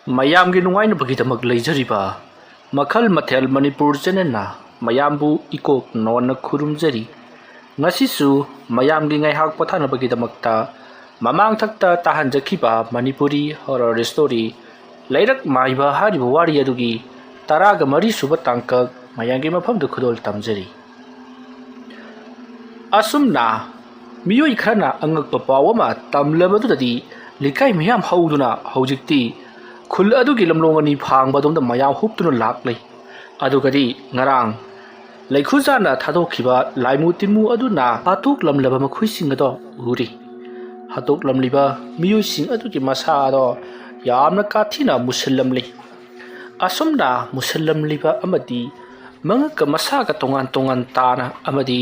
ꯃꯌꯥꯝꯒꯤ ꯅꯨꯡꯉꯥꯏꯅꯕꯒꯤꯗꯃꯛ ꯂꯩꯖꯔꯤꯕ ꯃꯈꯜ ꯃꯊꯦꯜ ꯃꯅꯤꯄꯨꯔ ꯆꯦꯅꯦꯜꯅ ꯃꯌꯥꯝꯕꯨ ꯏꯀꯣꯛ ꯅꯣꯟꯅ ꯈꯨꯔꯨꯝꯖꯔꯤ꯫ ꯉꯁꯤꯁꯨ ꯃꯌꯥꯝꯒꯤ ꯉꯥꯏꯍꯥꯛ ꯄꯣꯊꯥꯅꯕꯒꯤꯗꯃꯛꯇ ꯃꯃꯥꯡꯊꯛꯇ ꯇꯥꯍꯟꯖꯈꯤꯕ ꯃꯅꯤꯄꯨꯔꯤ ꯍꯣꯔꯔ ꯁ꯭ꯇꯣꯔꯤ ꯂꯩꯔꯛ ꯃꯥꯏꯕ ꯍꯥꯏꯔꯤꯕ ꯋꯥꯔꯤ ꯑꯗꯨꯒꯤ 14 ꯁꯨꯕ ꯇꯥꯡꯀꯛ ꯃꯌꯥꯝꯒꯤ ꯃꯐꯝꯗ ꯈꯨꯗꯣꯜ ꯇꯝꯖꯔꯤ꯫ ꯑꯁꯨꯝꯅ ꯃꯤꯑꯣꯏ ꯈꯔꯅ ꯑꯉꯛꯄ ꯄꯥꯎ ꯑꯃ ꯇꯝꯂꯕꯗꯨꯗꯗꯤ ꯂꯩꯀꯥꯏ ꯃꯌꯥꯝ ꯍꯧꯗꯨꯅ ꯍꯧꯖꯤꯛꯇꯤ ꯈꯨꯜ ꯑꯗꯨꯒꯤ ꯂꯝꯂꯣꯡ ꯑꯅꯤ ꯐꯥꯡꯕꯗꯣꯝꯗ ꯃꯌꯥꯝ ꯍꯨꯞꯇꯨꯅ ꯂꯥꯛꯂꯩ꯫ ꯑꯗꯨꯒꯗꯤ ꯉꯔꯥꯡ ꯂꯩꯈꯨꯖꯥꯟꯅ ꯊꯥꯗꯣꯛꯈꯤꯕ ꯂꯥꯏꯃꯨ ꯇꯤꯟꯃꯨ ꯑꯗꯨꯅ ꯍꯥꯠꯇꯣꯛꯂꯝꯂꯕ ꯃꯈꯣꯏꯁꯤꯡ ꯑꯗꯣ ꯎꯔꯤ꯫ ꯍꯥꯠꯇꯣꯛꯂꯝꯂꯤꯕ ꯃꯤꯑꯣꯏꯁꯤꯡ ꯑꯗꯨꯒꯤ ꯃꯁꯥ ꯑꯗꯣ ꯌꯥꯝꯅ ꯀꯥꯊꯤꯅ ꯃꯨꯁꯤꯜꯂꯝꯂꯤ꯫ ꯑꯁꯨꯝꯅ ꯃꯨꯁꯤꯜꯂꯝꯂꯤꯕ ꯑꯃꯗꯤ ꯃꯉꯛꯀ ꯃꯁꯥꯒ ꯇꯣꯉꯥꯟ ꯇꯣꯉꯥꯟ ꯇꯥꯅ ꯑꯃꯗꯤ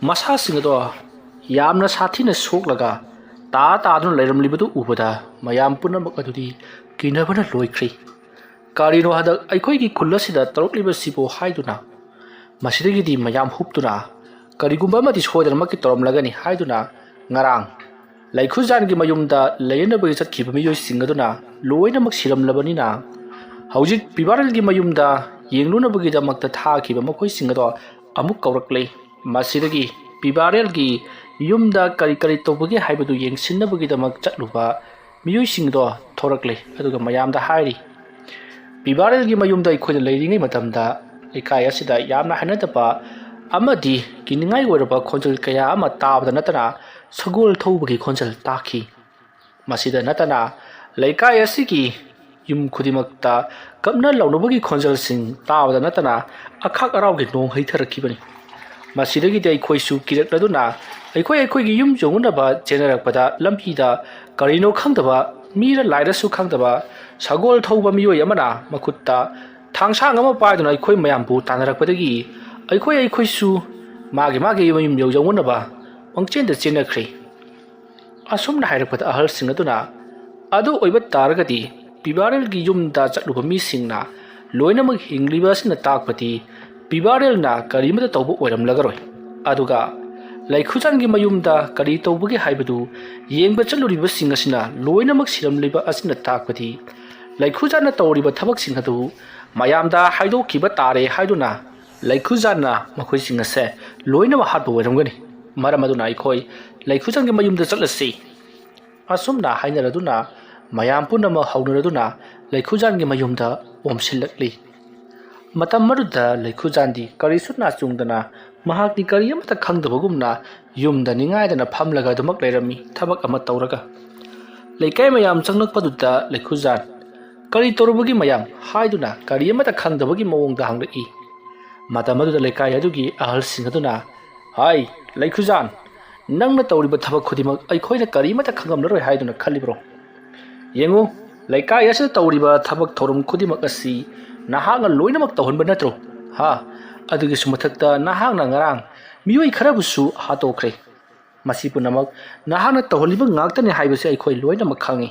ꯃꯁꯥꯁꯤꯡ ꯑꯗꯣ ꯌꯥꯝꯅ ꯁꯥꯊꯤꯅ ꯁꯣꯛꯂꯒ ꯇꯥꯗꯨꯅ ꯂꯩꯔꯝꯂꯤꯕꯗꯨ ꯎꯕꯗ ꯃꯌꯥꯝ ꯄꯨꯝꯅꯃꯛ ꯑꯗꯨꯗꯤ ꯀꯤꯅꯕꯅ ꯂꯣꯏꯈ꯭ꯔꯦ꯫ ꯀꯔꯤꯅꯣ ꯍꯟꯗꯛ ꯑꯩꯈꯣꯏꯒꯤ ꯈꯨꯜ ꯑꯁꯤꯗ ꯇꯧꯔꯛꯂꯤꯕꯁꯤꯕꯨ ꯍꯥꯏꯗꯨꯅ ꯃꯁꯤꯗꯒꯤꯗꯤ ꯃꯌꯥꯝ ꯍꯨꯞꯇꯨꯅ ꯀꯔꯤꯒꯨꯝꯕ ꯑꯃꯗꯤ ꯁꯣꯏꯗꯅꯃꯛꯀꯤ ꯇꯧꯔꯝꯂꯒꯅꯤ ꯍꯥꯏꯗꯨꯅ ꯉꯔꯥꯡ ꯂꯩꯈꯨꯖꯥꯟꯒꯤ ꯃꯌꯨꯝꯗ ꯂꯩꯅꯅꯕꯒꯤ ꯆꯠꯈꯤꯕ ꯃꯤꯑꯣꯏꯁꯤꯡ ꯑꯗꯨꯅ ꯂꯣꯏꯅꯃꯛ ꯁꯤꯔꯝꯂꯕꯅꯤꯅ ꯍꯧꯖꯤꯛ ꯄꯤꯕꯥꯔꯦꯜꯒꯤ ꯃꯌꯨꯝꯗ ꯌꯦꯡꯂꯨꯅꯕꯒꯤꯗꯃꯛꯇ ꯊꯥꯈꯤꯕ ꯃꯈꯣꯏꯁꯤꯡ ꯑꯗꯣ ꯑꯃꯨꯛ ꯀꯧꯔꯛꯂꯦ꯫ ꯃꯁꯤꯗꯒꯤ ꯄꯤꯕꯥꯔꯦꯜꯒꯤ ꯌꯨꯝꯗ ꯀꯔꯤ ꯀꯔꯤ ꯇꯧꯕꯒꯦ ꯍꯥꯏꯕꯗꯨ ꯌꯦꯡꯁꯤꯟꯅꯕꯒꯤꯗꯃꯛ ꯆꯠꯂꯨꯕ ꯃꯤꯑꯣꯏꯁꯤꯡꯗꯣ ꯊꯣꯔꯛꯂꯦ꯫ ꯑꯗꯨꯒ ꯃꯌꯥꯝꯗ ꯍꯥꯏꯔꯤ, ꯄꯤꯕꯥꯔꯦꯜꯒꯤ ꯃꯌꯨꯝꯗ ꯑꯩꯈꯣꯏꯅ ꯂꯩꯔꯤꯉꯩ ꯃꯇꯝꯗ ꯂꯩꯀꯥꯏ ꯑꯁꯤꯗ ꯌꯥꯝꯅ ꯍꯩꯅꯗꯕ ꯑꯃꯗꯤ ꯀꯤꯅꯤꯡꯉꯥꯏ ꯑꯣꯏꯔꯕ ꯈꯣꯟꯖꯦꯜ ꯀꯌꯥ ꯑꯃ ꯇꯥꯕꯗ ꯅꯠꯇꯅ ꯁꯒꯣꯜ ꯊꯧꯕꯒꯤ ꯈꯣꯟꯖꯦꯜ ꯇꯥꯈꯤ꯫ ꯃꯁꯤꯗ ꯅꯠꯇꯅ ꯂꯩꯀꯥꯏ ꯑꯁꯤꯒꯤ ꯌꯨꯝ ꯈꯨꯗꯤꯡꯃꯛꯇ ꯀꯞꯅ ꯂꯥꯎꯅꯕꯒꯤ ꯈꯣꯟꯖꯦꯜꯁꯤꯡ ꯇꯥꯕꯗ ꯅꯠꯇꯅ ꯑꯈꯥꯛ ꯑꯔꯥꯎꯒꯤ ꯅꯣꯡ ꯍꯩꯊꯔꯛꯈꯤꯕꯅꯤ꯫ ꯃꯁꯤꯗꯒꯤꯗꯤ ꯑꯩꯈꯣꯏꯁꯨ ꯀꯤꯔꯛꯂꯗꯨꯅ ꯑꯩꯈꯣꯏꯒꯤ ꯌꯨꯝ ꯆꯣꯡꯉꯨꯅꯕ ꯆꯦꯟꯅꯔꯛꯄꯗ ꯂꯝꯕꯤꯗ ꯀꯔꯤꯅꯣ ꯈꯪꯗꯕ ꯃꯤꯔ ꯂꯥꯏꯔꯁꯨ ꯈꯪꯗꯕ ꯁꯒꯣꯜ ꯊꯧꯕ ꯃꯤꯑꯣꯏ ꯑꯃꯅ ꯃꯈꯨꯠꯇ ꯊꯥꯡꯁꯥꯡ ꯑꯃ ꯄꯥꯏꯗꯨꯅ ꯑꯩꯈꯣꯏ ꯃꯌꯥꯝꯕꯨ ꯇꯥꯟꯅꯔꯛꯄꯗꯒꯤ ꯑꯩꯈꯣꯏꯁꯨ ꯃꯥꯒꯤ ꯃꯌꯨꯝ ꯌꯧꯅꯕ ꯄꯪꯆꯦꯟꯗ ꯆꯦꯟꯅꯈ꯭ꯔꯦ꯫ ꯑꯁꯨꯝꯅ ꯍꯥꯏꯔꯛꯄꯗ ꯑꯍꯜꯁꯤꯡ ꯑꯗꯨꯅ ꯑꯗꯨ ꯑꯣꯏꯕ ꯇꯥꯔꯒꯗꯤ ꯄꯤꯕꯥꯔꯦꯜꯒꯤ ꯌꯨꯝꯗ ꯆꯠꯂꯨꯕ ꯃꯤꯁꯤꯡꯅ ꯂꯣꯏꯅꯃꯛ ꯍꯤꯡꯂꯤꯕ ꯑꯁꯤꯅ ꯇꯥꯛꯄꯗꯤ ꯄꯤꯕꯥꯔꯦꯜꯅ ꯀꯔꯤꯃꯠꯇ ꯇꯧꯕ ꯑꯣꯏꯔꯝꯂꯒꯔꯣꯏ꯫ ꯑꯗꯨꯒ ꯂꯩꯈꯨꯖꯥꯟꯒꯤ ꯃꯌꯨꯝꯗ ꯀꯔꯤ ꯇꯧꯕꯒꯦ ꯍꯥꯏꯕꯗු ꯌꯦꯡꯕ ꯆꯠꯂꯨꯔꯤꯕꯁꯤꯡ ꯑꯁꯤꯅ ꯂꯣꯏꯅꯃꯛ ꯁꯤꯔꯝꯂꯤꯕ ꯑꯁꯤꯅ ꯇꯥꯛꯄꯗꯤ ꯂꯩꯈꯨꯖꯥꯟꯅ ꯇꯧꯔꯤꯕ ꯊꯕꯛꯁꯤꯡ ꯑꯗꯨ ꯃꯌꯥꯝꯗ ꯍꯥꯏꯗꯣꯛꯈꯤꯕ ꯇꯥꯔꯦ ꯍꯥꯏꯗꯨꯅ ꯂꯩꯈꯨꯖꯥꯟꯅ ꯃꯈꯣꯏꯁꯤꯡ ꯑꯁꯦ ꯂꯣꯏꯅꯃꯛ ꯍꯥꯠꯄ ꯑꯣꯏꯔꯝꯒꯅꯤ꯫ ꯃꯔꯝ ꯑꯗꯨꯅ ꯑꯩꯈꯣꯏ ꯂꯩꯈꯨꯖꯥꯟꯒꯤ ꯃꯌꯨꯝꯗ ꯆꯠꯂꯁꯤ꯫ ꯑꯁꯨꯝꯅ ꯍꯥꯏꯅꯔꯗꯨꯅ ꯃꯌꯥꯝ ꯄꯨꯝꯅꯃꯛ ꯍꯧꯅꯔꯗꯨꯅ ꯂꯩꯈꯨꯖꯥꯟꯒꯤ ꯃꯌꯨꯝꯗ ꯑꯣꯝꯁꯤꯜꯂꯛꯂꯤ꯫ ꯃꯇꯝ ꯑꯗꯨꯗ ꯂꯩꯈꯨꯖꯥꯟꯗꯤ ꯀꯔꯤꯁꯨ ꯅꯥꯆꯨꯡꯗꯅ ꯃꯍꯥꯛꯇꯤ ꯀꯔꯤ ꯑꯃꯠꯇ ꯈꯪꯗꯕꯒꯨꯝꯅ ꯌꯨꯝꯗ ꯅꯤꯡꯉꯥꯏꯗꯅ ꯐꯝꯂꯒ ꯑꯗꯨꯃꯛ ꯂꯩꯔꯝꯃꯤ ꯊꯕꯛ ꯑꯃ ꯇꯧꯔꯒ꯫ ꯂꯩꯀꯥꯏ ꯃꯌꯥꯝ ꯆꯪꯂꯛꯄꯗꯨꯗ ꯂꯩꯈꯨꯖꯥꯟ ꯀꯔꯤ ꯇꯧꯔꯨꯕꯒꯤ ꯃꯌꯥꯝ ꯍꯥꯏꯗꯨꯅ ꯀꯔꯤ ꯑꯃꯠꯇ ꯈꯪꯗꯕꯒꯤ ꯃꯑꯣꯡꯗ ꯍꯪꯂꯛꯏ꯫ ꯃꯇꯝ ꯑꯗꯨꯗ ꯂꯩꯀꯥꯏ ꯑꯗꯨꯒꯤ ꯑꯍꯜꯁꯤꯡ ꯑꯗꯨꯅ, ꯍꯥꯏ ꯂꯩꯈꯨꯖꯥꯟ, ꯅꯪꯅ ꯇꯧꯔꯤꯕ ꯊꯕꯛ ꯈꯨꯗꯤꯡꯃꯛ ꯑꯩꯈꯣꯏꯅ ꯀꯔꯤꯃꯠꯇ ꯈꯪꯉꯝꯂꯔꯣꯏ ꯍꯥꯏꯗꯨꯅ ꯈꯜꯂꯤꯕ꯭ꯔꯣ? ꯌꯦꯡꯉꯨ, ꯂꯩꯀꯥꯏ ꯑꯁꯤꯗ ꯇꯧꯔꯤꯕ ꯊꯕꯛ ꯊꯧꯔꯝ ꯈꯨꯗꯤꯡꯃꯛ ꯑꯁꯤ ꯅꯍꯥꯛꯅ ꯂꯣꯏꯅꯃꯛ ꯇꯧꯍꯟꯕ ꯅꯠꯇ꯭ꯔꯣ? ꯑꯗꯨꯒꯤꯁꯨ ꯃꯊꯛꯇ ꯅꯍꯥꯛꯅ ꯉꯔꯥꯡ ꯃꯤꯑꯣꯏ ꯈꯔꯕꯨꯁꯨ ꯍꯥꯠꯇꯣꯛꯈ꯭ꯔꯦ꯫ ꯃꯁꯤ ꯄꯨꯝꯅꯃꯛ ꯅꯍꯥꯛꯅ ꯇꯧꯍꯜꯂꯤꯕ ꯉꯥꯛꯇꯅꯤ ꯍꯥꯏꯕꯁꯤ ꯑꯩꯈꯣꯏ ꯂꯣꯏꯅꯃꯛ ꯈꯪꯉꯤ꯫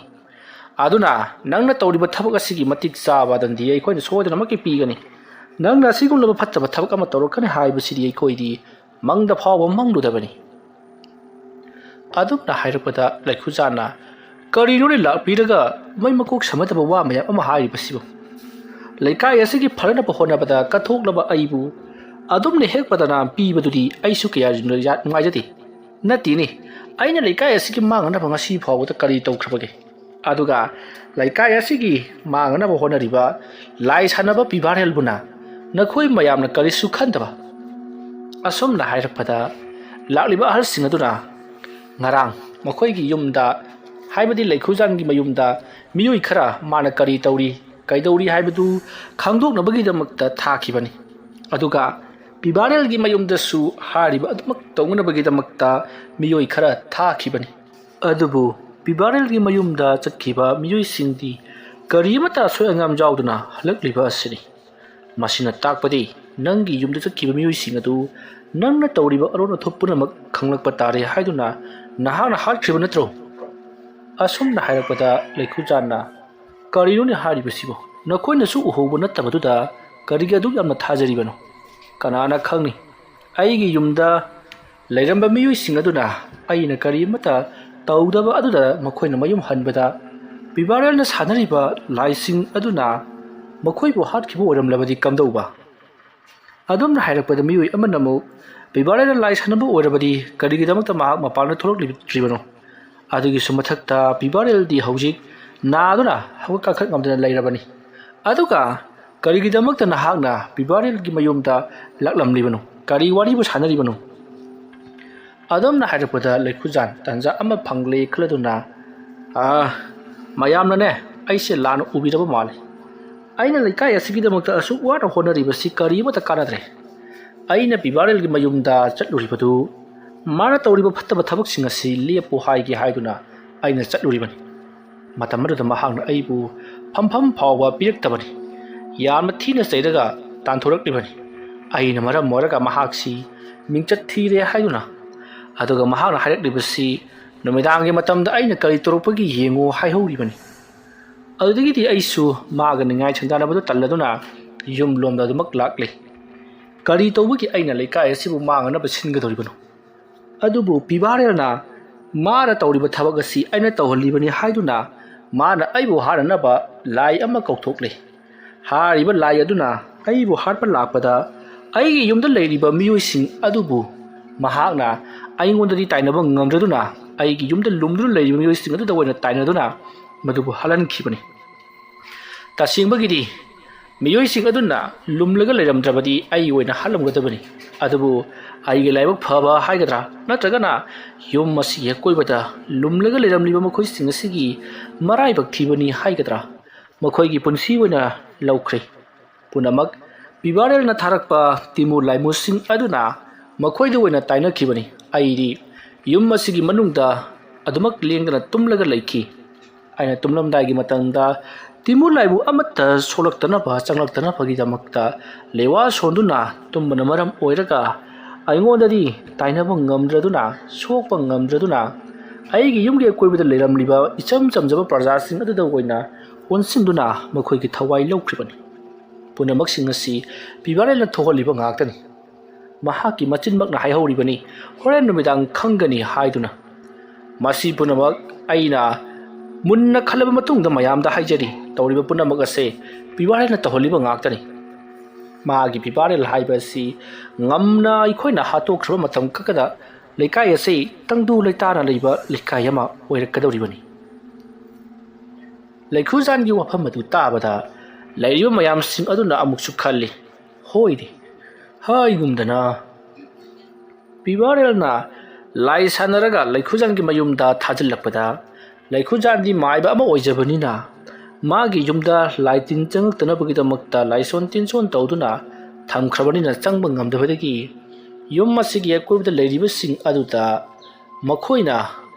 ꯑꯗꯨꯅ ꯅꯪꯅ ꯇꯧꯔꯤꯕ ꯊꯕꯛ ꯑꯁꯤꯒꯤ ꯃꯇꯤꯛ ꯆꯥꯕ ꯗꯟꯗꯤ ꯑꯩꯈꯣꯏꯅ ꯁꯣꯏꯗꯅꯃꯛꯀꯤ ꯄꯤꯒꯅꯤ꯫ ꯅꯪꯅ ꯑꯁꯤꯒꯨꯝꯂꯕ ꯐꯠꯇꯕ ꯊꯕꯛ ꯑꯃ ꯇꯧꯔꯛꯀꯅꯤ ꯍꯥꯏꯕꯁꯤꯗꯤ ꯑꯩꯈꯣꯏꯗꯤ ꯃꯪꯗ ꯐꯥꯎꯕ ꯃꯪꯂꯨꯗꯕꯅꯤ꯫ ꯑꯗꯨꯝꯅ ꯍꯥꯏꯔꯛꯄꯗ ꯂꯩꯈꯨꯖꯥꯟꯅ, ꯀꯔꯤꯅꯣꯅꯦ ꯂꯥꯛꯄꯤꯔꯒ ꯃꯩ ꯃꯀꯣꯛ ꯁꯝꯅꯗꯕ ꯋꯥ ꯃꯌꯥꯝ ꯑꯃ ꯍꯥꯏꯔꯤꯕꯁꯤꯕꯨ? ꯂꯩꯀꯥꯏ ꯑꯁꯤꯒꯤ ꯐꯅꯕ ꯍꯣꯠꯅꯕꯗ ꯀꯠꯊꯣꯛꯂꯕ ꯑꯩꯕꯨ ꯑꯗꯨꯝꯅ ꯍꯦꯛ ꯕꯗꯅꯥꯝ ꯄꯤꯕꯗꯨꯗꯤ ꯑꯩꯁꯨ ꯀꯌꯥ ꯅꯨꯡꯉꯥꯏꯖꯗꯦ꯫ ꯅꯠꯇꯦꯅꯦ, ꯑꯩꯅ ꯂꯩꯀꯥꯏ ꯑꯁꯤꯒꯤ ꯃꯥꯡꯅꯅꯕ ꯉꯁꯤ ꯐꯥꯎꯕꯗ ꯀꯔꯤ ꯇꯧꯈ꯭ꯔꯕꯒꯦ? ꯑꯗꯨꯒ ꯂꯩꯀꯥꯏ ꯑꯁꯤꯒꯤ ꯃꯥꯡꯅꯅꯕ ꯍꯣꯠꯅꯔꯤꯕ ꯂꯥꯏ ꯁꯥꯟꯅꯕ ꯄꯤꯕꯥꯔꯦꯜꯕꯨꯅ ꯅꯈꯣꯏ ꯃꯌꯥꯝꯅ ꯀꯔꯤꯁꯨ ꯈꯟꯗꯕ? ꯑꯁꯨꯝꯅ ꯍꯥꯏꯔꯛꯄꯗ ꯂꯥꯛꯂꯤꯕ ꯑꯍꯜꯁꯤꯡ ꯑꯗꯨꯅ ꯉꯔꯥꯡ ꯃꯈꯣꯏꯒꯤ ꯌꯨꯝꯗ ꯍꯥꯏꯕꯗꯤ ꯂꯩꯈꯨꯖꯥꯟꯒꯤ ꯃꯌꯨꯝꯗ ꯃꯤꯑꯣꯏ ꯈꯔ ꯃꯥꯅ ꯀꯔꯤ ꯇꯧꯔꯤ ꯀꯩꯗꯧꯔꯤ ꯍꯥꯏꯕꯗꯨ ꯈꯪꯗꯣꯛꯅꯕꯒꯤꯗꯃꯛꯇ ꯊꯥꯈꯤꯕꯅꯤ꯫ ꯑꯗꯨꯒ ꯄꯤꯕꯥꯔꯦꯜꯒꯤ ꯃꯌꯨꯝꯗꯁꯨ ꯍꯥꯏꯔꯤꯕ ꯑꯗꯨꯃꯛ ꯇꯧꯅꯕꯒꯤꯗꯃꯛꯇ ꯃꯤꯑꯣꯏ ꯈꯔ ꯊꯥꯈꯤꯕꯅꯤ꯫ ꯑꯗꯨꯕꯨ ꯄꯤꯕꯥꯔꯦꯜꯒꯤ ꯃꯌꯨꯝꯗ ꯆꯠꯈꯤꯕ ꯃꯤꯑꯣꯏꯁꯤꯡꯗꯤ ꯀꯔꯤ ꯑꯃꯠꯇ ꯑꯁꯣꯏ ꯑꯉꯥꯝ ꯌꯥꯎꯗꯅ ꯍꯜꯂꯛꯂꯤꯕ ꯑꯁꯤꯅꯤ꯫ ꯃꯁꯤꯅ ꯇꯥꯛꯄꯗꯤ ꯅꯪꯒꯤ ꯌꯨꯝꯗ ꯆꯠꯈꯤꯕ ꯃꯤꯑꯣꯏꯁꯤꯡ ꯑꯗꯨ ꯅꯪꯅ ꯇꯧꯔꯤꯕ ꯑꯔꯣꯟ ꯑꯊꯨꯞ ꯄꯨꯝꯅꯃꯛ ꯈꯪꯂꯛꯄ ꯇꯥꯔꯦ ꯍꯥꯏꯗꯨꯅ ꯅꯍꯥꯛꯅ ꯍꯥꯠꯈ꯭ꯔꯤꯕ ꯅꯠꯇ꯭ꯔꯣ? ꯑꯁꯨꯝꯅ ꯍꯥꯏꯔꯛꯄꯗ ꯂꯩꯈꯨꯖꯥꯟꯅ, ꯀꯔꯤꯅꯣꯅꯦ ꯍꯥꯏꯔꯤꯕꯁꯤꯕꯨ? ꯅꯈꯣꯏꯅꯁꯨ ꯎꯍꯧꯕ ꯅꯠꯇꯕꯗꯨꯗ ꯀꯔꯤꯒꯤ ꯑꯗꯨꯛ ꯌꯥꯝꯅ ꯊꯥꯖꯔꯤꯕꯅꯣ? ꯀꯅꯥꯅ ꯈꯪꯅꯤ, ꯑꯩꯒꯤ ꯌꯨꯝꯗ ꯂꯩꯔꯝꯕ ꯃꯤꯑꯣꯏꯁꯤꯡ ꯑꯗꯨꯅ ꯑꯩꯅ ꯀꯔꯤ ꯑꯃꯠꯇ ꯇꯧꯗꯕ ꯑꯗꯨꯗ ꯃꯈꯣꯏꯅ ꯃꯌꯨꯝ ꯍꯟꯕꯗ ꯄꯤꯕꯥꯔꯦꯜꯅ ꯁꯥꯟꯅꯔꯤꯕ ꯂꯥꯏꯁꯤꯡ ꯑꯗꯨꯅ ꯃꯈꯣꯏꯕꯨ ꯍꯥꯠꯈꯤꯕ ꯑꯣꯏꯔꯝꯂꯕꯗꯤ ꯀꯝꯗꯧꯕ? ꯑꯗꯨꯝꯅ ꯍꯥꯏꯔꯛꯄꯗ ꯃꯤꯑꯣꯏ ꯑꯃꯅ ꯑꯃꯨꯛ ꯄꯤꯕꯥꯔꯦꯜꯅ ꯂꯥꯏ ꯁꯥꯟꯅꯕ ꯑꯣꯏꯔꯕꯗꯤ ꯀꯔꯤꯒꯤꯗꯃꯛꯇ ꯃꯍꯥꯛ ꯃꯄꯥꯟꯗ ꯊꯣꯛꯂꯛꯇ꯭ꯔꯤꯕꯅꯣ? ꯑꯗꯨꯒꯤꯁꯨ ꯃꯊꯛꯇ ꯄꯤꯕꯥꯔꯦꯜꯗꯤ ꯍꯧꯖꯤꯛ ꯅꯥꯗꯨꯅ ꯍꯧꯒꯠ ꯀꯥꯡꯈꯠ ꯉꯝꯗꯅ ꯂꯩꯔꯕꯅꯤ꯫ ꯑꯗꯨꯒ ꯀꯔꯤꯒꯤꯗꯃꯛꯇ ꯅꯍꯥꯛꯅ ꯄꯤꯕꯥꯔꯦꯜꯒꯤ ꯃꯌꯨꯝꯗ ꯂꯥꯛꯂꯝꯂꯤꯕꯅꯣ? ꯀꯔꯤ ꯋꯥꯔꯤꯕꯨ ꯁꯥꯟꯅꯔꯤꯕꯅꯣ? ꯑꯗꯨꯝꯅ ꯍꯥꯏꯔꯛꯄꯗ ꯂꯩꯈꯨꯖꯥꯟ ꯇꯥꯟꯖꯥ ꯑꯃ ꯐꯪꯂꯦ ꯈꯜꯂꯗꯨꯅ ꯃꯌꯥꯝꯅꯅꯦ ꯑꯩꯁꯦ ꯂꯥꯟꯅ ꯎꯕꯤꯔꯕ ꯃꯥꯜꯂꯤ꯫ ꯑꯩꯅ ꯂꯩꯀꯥꯏ ꯑꯁꯤꯒꯤꯗꯃꯛꯇ ꯑꯁꯨꯛ ꯋꯥꯅ ꯍꯣꯠꯅꯔꯤꯕꯁꯤ ꯀꯔꯤꯃꯠꯇ ꯀꯥꯟꯅꯗ꯭ꯔꯦ꯫ ꯑꯩꯅ ꯄꯤꯕꯥꯔꯦꯜꯒꯤ ꯃꯌꯨꯝꯗ ꯆꯠꯂꯨꯔꯤꯕꯗꯨ ꯃꯥꯅ ꯇꯧꯔꯤꯕ ꯐꯠꯇꯕ ꯊꯕꯛꯁꯤꯡ ꯑꯁꯤ ꯂꯦꯞꯄꯨ ꯍꯥꯏꯒꯦ ꯍꯥꯏꯗꯨꯅ ꯑꯩꯅ ꯆꯠꯂꯨꯔꯤꯕꯅꯤ꯫ ꯃꯇꯝ ꯑꯗꯨꯗ ꯃꯍꯥꯛꯅ ꯑꯩꯕꯨ ꯐꯝꯐꯝ ꯐꯥꯎꯕ ꯄꯤꯔꯛꯇꯕꯅꯤ꯫ ꯌꯥꯝꯅ ꯊꯤꯅ ꯆꯩꯔꯒ ꯇꯥꯟꯊꯣꯔꯛꯂꯤꯕꯅꯤ꯫ ꯑꯩꯅ ꯃꯔꯝ ꯑꯣꯏꯔꯒ ꯃꯍꯥꯛꯁꯤ ꯃꯤꯡꯆꯠ ꯊꯤꯔꯦ ꯍꯥꯏꯗꯨꯅ꯫ ꯑꯗꯨꯒ ꯃꯍꯥꯛꯅ ꯍꯥꯏꯔꯛꯂꯤꯕꯁꯤ ꯅꯨꯃꯤꯗꯥꯡꯒꯤ ꯃꯇꯝꯗ ꯑꯩꯅ ꯀꯔꯤ ꯇꯧꯔꯛꯄꯒꯤ ꯌꯦꯡꯉꯨ ꯍꯥꯏꯍꯧꯔꯤꯕꯅꯤ꯫ ꯑꯗꯨꯗꯒꯤꯗꯤ ꯑꯩꯁꯨ ꯃꯥꯒ ꯅꯤꯡꯉꯥꯏ ꯁꯪꯗꯥꯅꯕꯗꯨ ꯇꯜꯂꯗꯨꯅ ꯌꯨꯝ ꯂꯣꯝꯗ ꯑꯗꯨꯃꯛ ꯂꯥꯛꯂꯤ꯫ ꯀꯔꯤ ꯇꯧꯕꯒꯤ ꯑꯩꯅ ꯂꯩꯀꯥꯏ ꯑꯁꯤꯕꯨ ꯃꯥꯡꯅꯅꯕ ꯁꯤꯟꯒꯗꯧꯔꯤꯕꯅꯣ? ꯑꯗꯨꯕꯨ ꯄꯤꯕꯥꯔꯦꯜꯅ ꯃꯥꯅ ꯇꯧꯔꯤꯕ ꯊꯕꯛ ꯑꯁꯤ ꯑꯩꯅ ꯇꯧꯍꯜꯂꯤꯕꯅꯤ ꯍꯥꯏꯗꯨꯅ ꯃꯥꯅ ꯑꯩꯕꯨ ꯍꯥꯠꯅꯅꯕ ꯂꯥꯏ ꯑꯃ ꯀꯧꯊꯣꯛꯂꯤ꯫ ꯍꯥꯏꯔꯤꯕ ꯂꯥꯏ ꯑꯗꯨꯅ ꯑꯩꯕꯨ ꯍꯥꯠꯄ ꯂꯥꯛꯄꯗ ꯑꯩꯒꯤ ꯌꯨꯝꯗ ꯂꯩꯔꯤꯕ ꯃꯤꯑꯣꯏꯁꯤꯡ ꯑꯗꯨꯕꯨ ꯃꯍꯥꯛꯅ ꯑꯩꯉꯣꯟꯗꯗꯤ ꯇꯥꯏꯅꯕ ꯉꯝꯗ꯭ꯔꯗꯨꯅ ꯑꯩꯒꯤ ꯌꯨꯝꯗ ꯂꯨꯝꯗꯨꯅ ꯂꯩꯔꯤꯕ ꯃꯤꯑꯣꯏꯁꯤꯡ ꯑꯗꯨꯗ ꯑꯣꯏꯅ ꯇꯥꯏꯅꯗꯨꯅ ꯃꯗꯨꯕꯨ ꯍꯥꯠꯍꯟꯈꯤꯕꯅꯤ꯫ ꯇꯁꯦꯡꯕꯒꯤꯗꯤ ꯃꯤꯑꯣꯏꯁꯤꯡ ꯑꯗꯨꯅ ꯂꯨꯝꯂꯒ ꯂꯩꯔꯝꯗ꯭ꯔꯕꯗꯤ ꯑꯩ ꯑꯣꯏꯅ ꯍꯥꯠꯂꯝꯒꯗꯕꯅꯤ꯫ ꯑꯗꯨꯕꯨ ꯑꯩꯒꯤ ꯂꯥꯏꯕꯛ ꯐꯕ ꯍꯥꯏꯒꯗ꯭ꯔꯥ ꯅꯠꯇ꯭ꯔꯒꯅ ꯌꯨꯝ ꯑꯁꯤꯒꯤ ꯑꯀꯣꯏꯕꯗ ꯂꯨꯝꯂꯒ ꯂꯩꯔꯝꯂꯤꯕ ꯃꯈꯣꯏꯁꯤꯡ ꯑꯁꯤꯒꯤ ꯃꯔꯥꯏꯕꯛ ꯊꯤꯕꯅꯤ ꯍꯥꯏꯒꯗ꯭ꯔꯥ ꯃꯈꯣꯏꯒꯤ ꯄꯨꯟꯁꯤ ꯑꯣꯏꯅ ꯂꯧꯈ꯭ꯔꯦ꯫ ꯄꯨꯝꯅꯃꯛ ꯄꯤꯕꯥꯔꯦꯜꯅ ꯊꯥꯔꯛꯄ ꯇꯤꯃꯨ ꯂꯥꯏꯃꯨꯁꯤꯡ ꯑꯗꯨꯅ ꯃꯈꯣꯏꯗ ꯑꯣꯏꯅ ꯇꯥꯏꯅꯈꯤꯕꯅꯤ꯫ ꯑꯩꯗꯤ ꯌꯨꯝ ꯑꯁꯤꯒꯤ ꯃꯅꯨꯡꯗ ꯑꯗꯨꯃꯛ ꯂꯦꯡꯗꯅ ꯇꯨꯝꯂꯒ ꯂꯩꯈꯤ꯫ ꯑꯩꯅ ꯇꯨꯝꯂꯝꯗꯥꯏꯒꯤ ꯃꯇꯝꯗ ꯇꯤꯃꯨ ꯂꯥꯏꯕꯨ ꯑꯃꯠꯇ ꯁꯣꯛꯂꯛꯇꯅꯕ ꯆꯪꯂꯛꯇꯅꯕꯒꯤꯗꯃꯛꯇ ꯂꯦꯋꯥ ꯁꯣꯟꯗꯨꯅ ꯇꯨꯝꯕꯅ ꯃꯔꯝ ꯑꯣꯏꯔꯒ ꯑꯩꯉꯣꯟꯗꯗꯤ ꯇꯥꯏꯅꯕ ꯉꯝꯗ꯭ꯔꯗꯨꯅ ꯁꯣꯛꯄ ꯉꯝꯗ꯭ꯔꯗꯨꯅ ꯑꯩꯒꯤ ꯌꯨꯝꯒꯤ ꯑꯀꯣꯏꯕꯗ ꯂꯩꯔꯝꯂꯤꯕ ꯏꯆꯝ ꯆꯝꯖꯕ ꯄ꯭ꯔꯖꯥꯁꯤꯡ ꯑꯗꯨꯗ ꯑꯣꯏꯅ ꯑꯣꯟꯁꯤꯟꯗꯨꯅ ꯃꯈꯣꯏꯒꯤ ꯊꯋꯥꯏ ꯂꯧꯈ꯭ꯔꯤꯕꯅꯤ꯫ ꯄꯨꯝꯅꯃꯛꯁꯤꯡ ꯑꯁꯤ ꯄꯤꯕꯥꯔꯦꯜꯅ ꯊꯣꯛꯍꯜꯂꯤꯕ ꯉꯥꯛꯇꯅꯤ꯫ ꯃꯍꯥꯛꯀꯤ ꯃꯆꯤꯟꯃꯛꯅ ꯍꯥꯏꯍꯧꯔꯤꯕꯅꯤ ꯍꯣꯔꯦꯟ ꯅꯨꯃꯤꯗꯥꯡ ꯈꯪꯒꯅꯤ ꯍꯥꯏꯗꯨꯅ꯫ ꯃꯁꯤ ꯄꯨꯝꯅꯃꯛ ꯑꯩꯅ ꯃꯨꯟꯅ ꯈꯜꯂꯕ ꯃꯇꯨꯡꯗ ꯃꯌꯥꯝꯗ ꯍꯥꯏꯖꯔꯤ꯫ ꯇꯧꯔꯤꯕ ꯄꯨꯝꯅꯃꯛ ꯑꯁꯦ ꯄꯤꯕꯥꯔꯦꯜꯅ ꯇꯧꯍꯜꯂꯤꯕ ꯉꯥꯛꯇꯅꯤ꯫ ꯃꯥꯒꯤ ꯄꯤꯕꯥꯔꯦꯜ ꯍꯥꯏꯕ ꯑꯁꯤ ꯉꯝꯅ ꯑꯩꯈꯣꯏꯅ ꯍꯥꯠꯇꯣꯛꯈ꯭ꯔꯕ ꯃꯇꯝ ꯈꯛꯇꯗ ꯂꯩꯀꯥꯏ ꯑꯁꯤ ꯇꯪꯗꯨ ꯂꯩꯇꯥꯅ ꯂꯩꯕ ꯂꯩꯀꯥꯏ ꯑꯃ ꯑꯣꯏꯔꯛꯀꯗꯧꯔꯤꯕꯅꯤ꯫ ꯂꯩꯈꯨꯖꯥꯟꯒꯤ ꯋꯥꯐꯝ ꯑꯗꯨ ꯇꯥꯕꯗ ꯂꯩꯔꯤꯕ ꯃꯌꯥꯝꯁꯤꯡ ꯑꯗꯨꯅ ꯑꯃꯨꯛꯁꯨ ꯈꯜꯂꯤ꯫ ꯍꯣꯏꯅꯦ ꯍꯥꯏꯒꯨꯝꯗꯅ ꯄꯤꯕꯥꯔꯦꯜꯅ ꯂꯥꯏ ꯁꯥꯟꯅꯔꯒ ꯂꯩꯈꯨꯖꯥꯟꯒꯤ ꯃꯌꯨꯝꯗ ꯊꯥꯖꯤꯜꯂꯛꯄꯗ ꯂꯩꯈꯨꯖꯥꯟꯗꯤ ꯃꯥꯏꯕ ꯑꯃ ꯑꯣꯏꯖꯕꯅꯤꯅ ꯃꯥꯒꯤ ꯌꯨꯝꯗ ꯂꯥꯏ ꯇꯤꯟ ꯆꯪꯉꯛꯇꯅꯕꯒꯤꯗꯃꯛꯇ ꯂꯥꯏꯁꯣꯟ ꯇꯤꯟꯁꯣꯟ ꯇꯧꯗꯨꯅ ꯊꯝꯈ꯭ꯔꯕꯅꯤꯅ ꯆꯪꯕ ꯉꯝꯗꯕꯗꯒꯤ ꯌꯨꯝ ꯑꯁꯤꯒꯤ ꯑꯀꯣꯏꯕꯗ ꯂꯩꯔꯤꯕꯁꯤꯡ ꯑꯗꯨꯗ ꯃꯈꯣꯏꯅ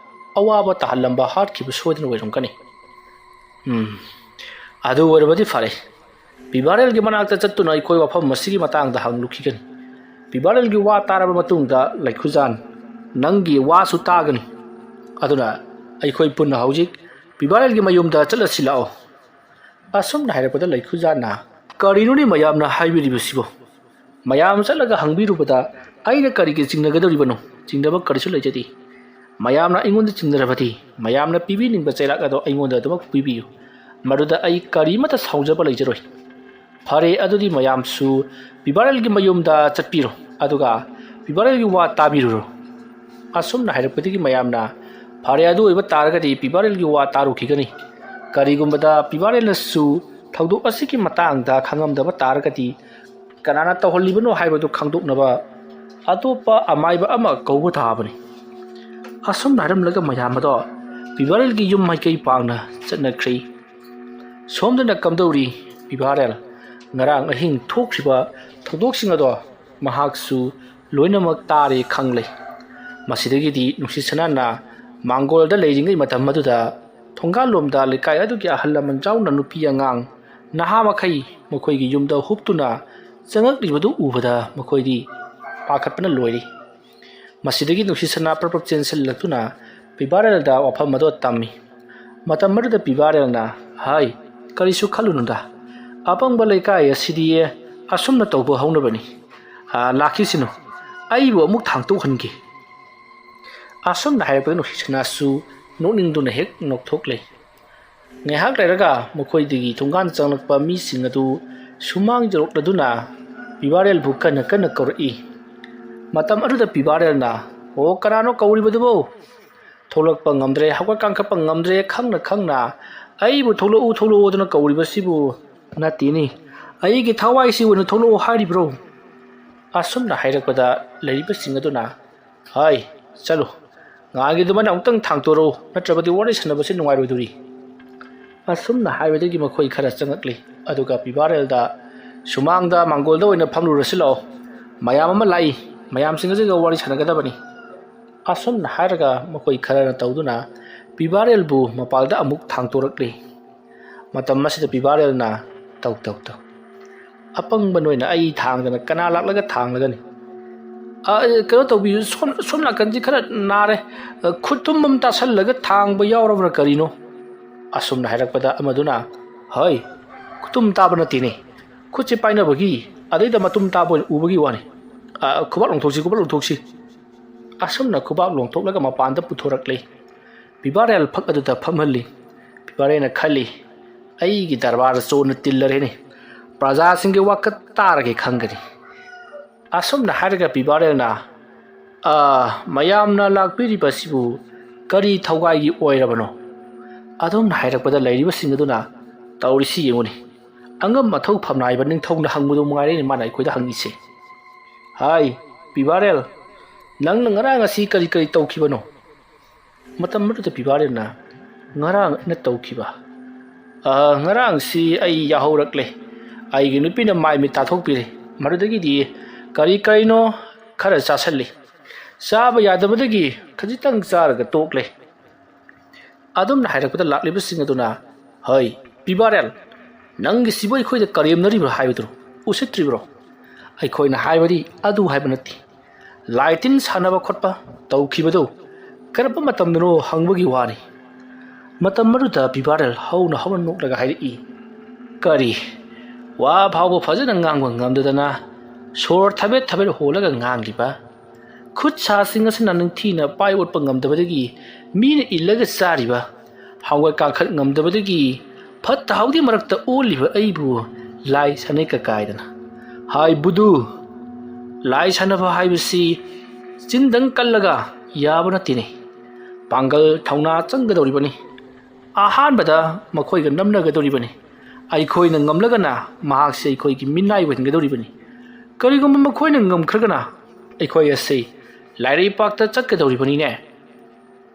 ꯑꯋꯥꯕ ꯇꯥꯍꯜꯂꯝꯕ ꯍꯥꯠꯈꯤꯕ ꯁꯣꯏꯗꯅ ꯑꯣꯏꯔꯝꯒꯅꯤ꯫ ꯑꯗꯨ ꯑꯣꯏꯔꯕꯗꯤ ꯐꯔꯦ꯫ ꯄꯤꯕꯥꯔꯦꯜꯒꯤ ꯃꯅꯥꯛꯇ ꯆꯠꯇꯨꯅ ꯑꯩꯈꯣꯏ ꯋꯥꯐꯝ ꯑꯁꯤꯒꯤ ꯃꯇꯥꯡꯗ ꯍꯪꯂꯨꯈꯤꯒꯅꯤ꯫ ꯄꯤꯕꯥꯔꯦꯜꯒꯤ ꯋꯥ ꯇꯥꯔꯕ ꯃꯇꯨꯡꯗ ꯂꯩꯈꯨꯖꯥꯟ ꯅꯪꯒꯤ ꯋꯥꯁꯨ ꯇꯥꯒꯅꯤ꯫ ꯑꯗꯨꯅ ꯑꯩꯈꯣꯏ ꯄꯨꯟꯅ ꯍꯧꯖꯤꯛ ꯄꯤꯕꯥꯔꯦꯜꯒꯤ ꯃꯌꯨꯝꯗ ꯆꯠꯂꯁꯤ ꯂꯥꯛꯑꯣ꯫ ꯑꯁꯨꯝꯅ ꯍꯥꯏꯔꯛꯄꯗ ꯂꯩꯈꯨꯖꯥꯟꯅ ꯀꯔꯤꯅꯣꯅꯦ ꯃꯌꯥꯝꯅ ꯍꯥꯏꯕꯤꯔꯤꯕꯁꯤꯕꯣ? ꯃꯌꯥꯝ ꯆꯠꯂꯒ ꯍꯪꯕꯤꯔꯨꯕꯗ ꯑꯩꯅ ꯀꯔꯤꯒꯤ ꯆꯤꯡꯅꯒꯗꯧꯔꯤꯕꯅꯣ? ꯆꯤꯡꯅꯕ ꯀꯔꯤꯁꯨ ꯂꯩꯖꯗꯦ꯫ ꯃꯌꯥꯝꯅ ꯑꯩꯉꯣꯟꯗ ꯆꯤꯡꯅꯔꯕꯗꯤ ꯃꯌꯥꯝꯅ ꯄꯤꯕꯤꯅꯤꯡꯕ ꯆꯩꯔꯥꯛ ꯑꯗꯣ ꯑꯩꯉꯣꯟꯗ ꯑꯗꯨꯃꯛ ꯄꯤꯕꯤꯌꯨ꯫ ꯃꯗꯨꯗ ꯑꯩ ꯀꯔꯤꯃꯠꯇ ꯁꯥꯎꯖꯕ ꯂꯩꯖꯔꯣꯏ꯫ ꯐꯔꯦ ꯑꯗꯨꯗꯤ ꯃꯌꯥꯝꯁꯨ ꯄꯤꯕꯥꯔꯦꯜꯒꯤ ꯃꯌꯨꯝꯗ ꯆꯠꯄꯤꯔꯣ ꯑꯗꯨꯒ ꯄꯤꯕꯥꯔꯦꯜꯒꯤ ꯋꯥ ꯇꯥꯕꯤꯔꯨꯔꯣ꯫ ꯑꯁꯨꯝꯅ ꯍꯥꯏꯔꯛꯄꯗꯒꯤ ꯃꯌꯥꯝꯅ ꯐꯔꯦ ꯑꯗꯨ ꯑꯣꯏꯕ ꯇꯥꯔꯒꯗꯤ ꯄꯤꯕꯥꯔꯦꯜꯒꯤ ꯋꯥ ꯇꯥꯔꯨꯈꯤꯒꯅꯤ꯫ ꯀꯔꯤꯒꯨꯝꯕꯗ ꯄꯤꯕꯥꯔꯦꯜꯅꯁꯨ ꯊꯧꯗꯣꯛ ꯑꯁꯤꯒꯤ ꯃꯇꯥꯡꯗ ꯈꯪꯉꯝꯗꯕ ꯇꯥꯔꯒꯗꯤ ꯀꯅꯥꯅ ꯇꯧꯍꯜꯂꯤꯕꯅꯣ ꯍꯥꯏꯕꯗꯨ ꯈꯪꯗꯣꯛꯅꯕ ꯑꯇꯣꯞꯄ ꯑꯃꯥꯏꯕ ꯑꯃ ꯀꯧꯕ ꯇꯥꯕꯅꯤ꯫ ꯑꯁꯨꯝꯅ ꯍꯥꯏꯔꯝꯂꯒ ꯃꯌꯥꯝ ꯑꯗꯣ ꯄꯤꯕꯥꯔꯦꯜꯒꯤ ꯌꯨꯝ ꯃꯥꯏꯀꯩ ꯄꯥꯡꯅ ꯆꯠꯅꯈ꯭ꯔꯦ꯫ ꯁꯣꯝꯗꯅ ꯀꯝꯗꯧꯔꯤ ꯄꯤꯕꯥꯔꯦꯜ? ꯉꯔꯥꯡ ꯑꯍꯤꯡ ꯊꯣꯛꯈ꯭ꯔꯤꯕ ꯊꯧꯗꯣꯛꯁꯤꯡ ꯑꯗꯣ ꯃꯍꯥꯛꯁꯨ ꯂꯣꯏꯅꯃꯛ ꯇꯥꯔꯦ ꯈꯪꯂꯦ꯫ ꯃꯁꯤꯗꯒꯤꯗꯤ ꯅꯨꯡꯁꯤꯠ ꯁꯅꯥꯅ ꯃꯥꯡꯒꯣꯜꯗ ꯂꯩꯔꯤꯉꯩ ꯃꯇꯝ ꯑꯗꯨꯗ ꯊꯣꯡꯒꯥꯜꯂꯣꯝꯗ ꯂꯩꯀꯥꯏ ꯑꯗꯨꯒꯤ ꯑꯍꯜ ꯂꯃꯟ ꯌꯥꯎꯅ ꯅꯨꯄꯤ ꯑꯉꯥꯡ ꯅꯍꯥ ꯃꯈꯩ ꯃꯈꯣꯏꯒꯤ ꯌꯨꯝꯗ ꯍꯨꯞꯇꯨꯅ ꯆꯪꯉꯛꯂꯤꯕꯗꯨ ꯎꯕꯗ ꯃꯈꯣꯏꯗꯤ ꯄꯥꯈꯠꯄꯅ ꯂꯣꯏꯔꯤ꯫ ꯃꯁꯤꯗꯒꯤ ꯅꯨꯡꯁꯤꯠ ꯁꯅꯥ ꯄ꯭ꯔꯞ ꯆꯦꯟꯁꯤꯜꯂꯛꯇꯨꯅ ꯄꯤꯕꯥꯔꯦꯜꯗ ꯋꯥꯐꯝ ꯑꯗꯣ ꯇꯝꯃꯤ꯫ ꯃꯇꯝ ꯑꯗꯨꯗ ꯄꯤꯕꯥꯔꯦꯜꯅ ꯍꯥꯏ ꯀꯔꯤꯁꯨ ꯈꯜꯂꯨꯅꯨꯗ ꯑꯄꯪꯕ ꯂꯩꯀꯥꯏ ꯑꯁꯤꯗꯤ ꯑꯁꯨꯝꯅ ꯇꯧꯕ ꯍꯧꯅꯕꯅꯤ꯫ ꯂꯥꯛꯈꯤꯁꯤꯅꯨ ꯑꯩꯕꯨ ꯑꯃꯨꯛ ꯊꯥꯡꯇꯣꯛꯍꯟꯒꯦ꯫ ꯑꯁꯨꯝꯅ ꯍꯥꯏꯔꯛꯄꯗ ꯅꯨꯡꯁꯤꯠ ꯁꯅꯥꯁꯨ ꯅꯣꯛꯅꯤꯡꯗꯨꯅ ꯍꯦꯛ ꯅꯣꯛꯊꯣꯛꯂꯦ꯫ Ngaihak lairaga makhoi thunggan changlakpa mising adu sumang jorokladuna pibarel bu kana kauri matam aduda pibarel na o karano kauribadubo tholakpa ngamdre hakwa kangkapa ngamdre khangna ai bu tholo oduna kauribasibu natini ai gi thawai si wona tholo hari bro asumna hairakpada leiriba singaduna hai chalo ngagi dumana amtang thangtoro natrabadi wari sanabasi nungairuduri asumna haibadagi makhoi khara changakli aduga pibarelda sumangda mangolda oina phamlurasilo mayam ama lai mayam singajiga wari sanagadabani asumna hairaga makhoi khara tawduna pibarel bu mapalda amuk thangtorakli matam masida pibarel na taw apang banoina ai thangdana kana laklaga thanglagani kano tawbi som nakanji khara nare khutumam tasallaga thangba yawrabra karino asumna hairakpada amaduna hai kutum tabana tine khuchi paina bagi adaida matum tabo ubagi wani khubak longthoksi asumna khubak longthoklaga mapanda puthoraklei pibarel phak aduda phamhalli pibarena khali ai gi darbar chona tillarene praja singge wakat tarage khangani asumna haraga pibarelna mayamna lakpiri basibu kari thawgai gi oirabano adom hairakpada lairiba singaduna tawrisi yengoni angam mathau phamnaiba ningthongna hangmudu mungaire ni mana ikoida hangise hai pibarel nang ngarang asi kari tawkhibano matam madu pibarelna ngarang na tawkhiba ngarang si ai yahaurakle ai gi nupina mai mi tathokpire madudagi di karino khara chasalli saba yadabadagi khajitang charaga tokle adum na hairakpada lakliba singaduna hai pibarel nangi siboi khoida karemnari bro haibidro usitri bro ai khoina haibadi adu haibanati laitin sanaba khotpa tawkhibado karapa matamdano hangbagi wani matam maruda pibarel hauna noklaga hairi kari wa bhawbo fajana ngangwa ngamdadana sor thabet holaga ngangliba khut sa singasina ningthina pai otpa ngamdabadagi मीने इल्लगा सारिबा हावा काखत ngamdabadagi fatta haudi marakta oliba aibu lai sanai ka kaidana hai budu lai sanaba haibasi chindang kallaga yabana tine pangal thauna changga doribani ahan bada makhoi ga namna ga doribani ai khoi na ngamlaga na mahak sei khoi gi minai wen ga doribani kari gum makhoi na ngam khragana ai khoi ase lairi pakta chakka doribani ne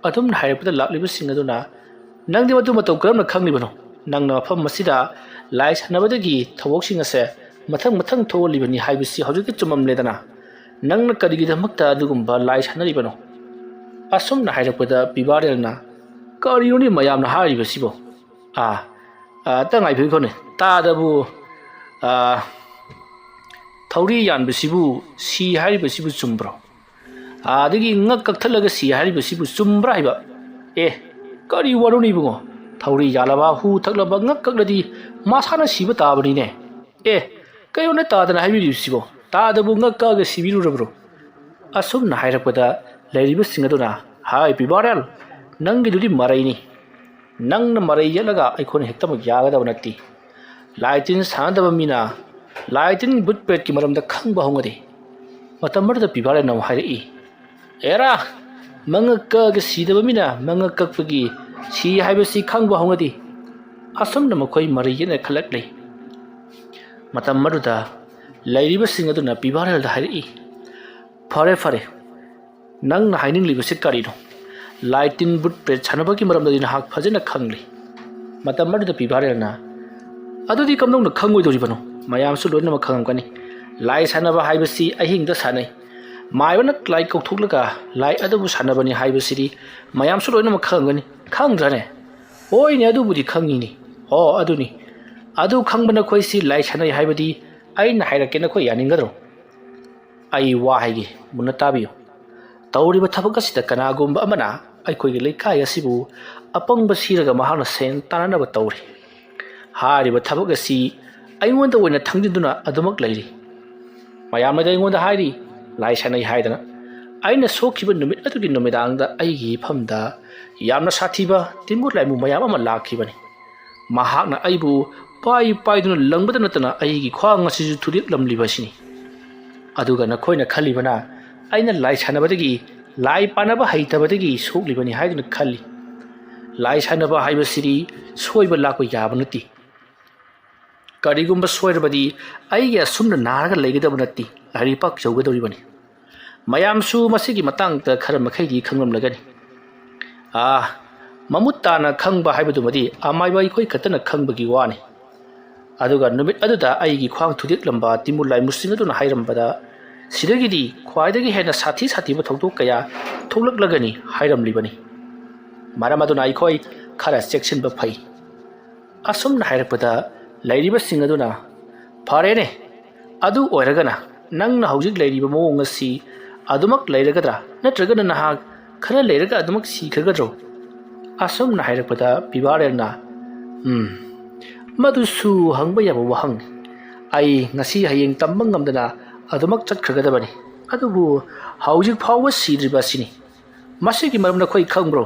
adum hairakpada lakliba singaduna nangdi madu matau karamna khanglibano nangna mafam masida lai sanabadagi thawok singase mathang tholibani haibisi hojiki chumam ledana nangna karigi dhamakta adugumba lai sanaribano asumna hairakpada pibarelna kariyoni mayamna haribasibo tangai phikone tadabu thawri yanbasibu si haribasibu chumbro adagi ngak kakthalaga si haribasibu chumbra hiba kari waruni bungo thawri yalaba hu thaklaba ngak kakladi masana siba tabani ne kayone tadana haibirisibo tadabu ngak kaga sibiru rabro asumna hairakpada lairiba singaduna hai pibarel nangi dudi maraini nangna marai yalaga aikone hektama yagadaba natti laitin sanadaba mina laitin butpet ki maramda khangba hongade matammarda pibarel nam hairi era mangakka ga sidaba mina mangakka pagi si haibasi khangba hongadi asumna makhoi marai yena khalaklei matammaruda lairiba singaduna pibarel da hairi fare nangna haining libase karino laitin butpet chanabagi maramda dina hak phajana khangli matammaruda pibarelna adudi kamdongna khangoi doribano mayamsu loina ma khangamkani lai sanaba haibasi ahingda sanai maibana lai kauthuklaga lai adabu sanabani haibasiri mayamsu loina ma khangamgani khangrane oine adubudi khangini aduni adu khangbana khoisi lai sanai haibadi aina hairakena khoi yaningadro ai wa haigi munna tabiyo tawriba thabak asida kanagumba amana aikhoigi leikai asibu apangba siraga mahana sen tananaba tawri hariba thabak asi aingonda oina thangjinduna adumak leiri mayamna aingonda hairi lai sanai haidana aina sokhiba numit atugi numidangda aigi phamda yamna sathiba timur laimu mayam ama lakhibani ꯃꯍꯥꯛꯅ ꯑꯩꯕꯨ ꯄꯥꯏꯗꯨꯅ ꯂꯪꯕꯗ ꯅꯠꯇꯅ ꯑꯩꯒꯤ ꯈ꯭ꯋꯥꯡ ꯑꯁꯤꯁꯨ ꯊꯨꯗꯦꯛꯂꯝꯂꯤꯕꯁꯤꯅꯤ꯫ ꯑꯗꯨꯒ ꯅꯈꯣꯏꯅ ꯈꯜꯂꯤꯕꯅ ꯑꯩꯅ ꯂꯥꯏ ꯁꯥꯟꯅꯕꯗꯒꯤ ꯂꯥꯏ ꯄꯥꯟꯅꯕ ꯍꯩꯇꯕꯗꯒꯤ ꯁꯣꯛꯂꯤꯕꯅꯤ ꯍꯥꯏꯗꯨꯅ ꯈꯜꯂꯤ꯫ ꯂꯥꯏ ꯁꯥꯟꯅꯕ ꯍꯥꯏꯕꯁꯤꯗꯤ ꯁꯣꯏꯕ ꯂꯥꯛꯄ ꯌꯥꯕ ꯅꯠꯇꯦ꯫ ꯀꯔꯤꯒꯨꯝꯕ ꯁꯣꯏꯔꯕꯗꯤ ꯑꯩꯒꯤ ꯑꯁꯨꯝꯅ ꯅꯥꯔꯒ ꯂꯩꯒꯗꯕ ꯅꯠꯇꯦ, ꯂꯥꯏꯔꯤꯛꯄꯥꯛ ꯌꯧꯒꯗꯧꯔꯤꯕꯅꯤ꯫ ꯃꯌꯥꯝꯁꯨ ꯃꯁꯤꯒꯤ ꯃꯇꯥꯡꯗ ꯈꯔ ꯃꯈꯩꯗꯤ ꯈꯪꯂꯝꯂꯒꯅꯤ꯫ ꯃꯃꯨꯠ ꯇꯥꯅ ꯈꯪꯕ ꯍꯥꯏꯕꯗꯨꯃꯗꯤ ꯑꯃꯥꯏꯕ ꯑꯩꯈꯣꯏ ꯈꯛꯇꯅ ꯈꯪꯕꯒꯤ ꯋꯥꯅꯤ꯫ ꯑꯗꯨꯒ ꯅꯨꯃꯤꯠ ꯑꯗꯨꯗ ꯑꯩꯒꯤ ꯈ꯭ꯋꯥꯡ ꯊꯨꯗꯦꯛꯂꯝꯕ ꯇꯤꯃꯨ ꯂꯥꯏꯃꯨꯁꯤꯡ ꯑꯗꯨꯅ ꯍꯥꯏꯔꯝꯕꯗ ꯁꯤꯗꯒꯤꯗꯤ ꯈ꯭ꯋꯥꯏꯗꯒꯤ ꯍꯦꯟꯅ ꯁꯥꯊꯤꯕ ꯊꯧꯗꯣꯛ ꯀꯌꯥ ꯊꯣꯛꯂꯛꯂꯒꯅꯤ ꯍꯥꯏꯔꯝꯂꯤꯕꯅꯤ꯫ ꯃꯔꯝ ꯑꯗꯨꯅ ꯑꯩꯈꯣꯏ ꯈꯔ ꯆꯦꯛꯁꯤꯟꯕ ꯐꯩ꯫ ꯑꯁꯨꯝꯅ ꯍꯥꯏꯔꯛꯄꯗ ꯂꯩꯔꯤꯕꯁꯤꯡ ꯑꯗꯨꯅ, ꯐꯔꯦꯅꯦ, ꯑꯗꯨ ꯑꯣꯏꯔꯒꯅ ꯅꯪꯅ ꯍꯧꯖꯤꯛ ꯂꯩꯔꯤꯕ ꯃꯑꯣꯡ ꯑꯁꯤ ꯑꯗꯨꯃꯛ ꯂꯩꯔꯒꯗ꯭ꯔꯥ ꯅꯠꯇ꯭ꯔꯒꯅ ꯅꯍꯥꯛ ꯈꯔ ꯂꯩꯔꯒ ꯑꯗꯨꯃꯛ ꯁꯤꯈ꯭ꯔꯒꯗ꯭ꯔꯣ? ꯑꯁꯨꯝꯅ ꯍꯥꯏꯔꯛꯄꯗ ꯄꯤꯕꯥꯔꯦꯜꯅ, ꯃꯗꯨꯁꯨ ꯍꯪꯕ ꯌꯥꯕ ꯋꯥꯍꯪꯅꯤ꯫ ꯑꯩ ꯉꯁꯤ ꯍꯌꯦꯡ ꯇꯝꯕ ꯉꯝꯗꯅ ꯑꯗꯨꯃꯛ ꯆꯠꯈ꯭ꯔꯒꯗꯕꯅꯤ, ꯑꯗꯨꯕꯨ ꯍꯧꯖꯤꯛ ꯐꯥꯎꯕ ꯁꯤꯗ꯭ꯔꯤꯕ ꯑꯁꯤꯅꯤ꯫ ꯃꯁꯤꯒꯤ ꯃꯔꯝꯗ ꯑꯩꯈꯣꯏ ꯈꯪꯕ꯭ꯔꯣ?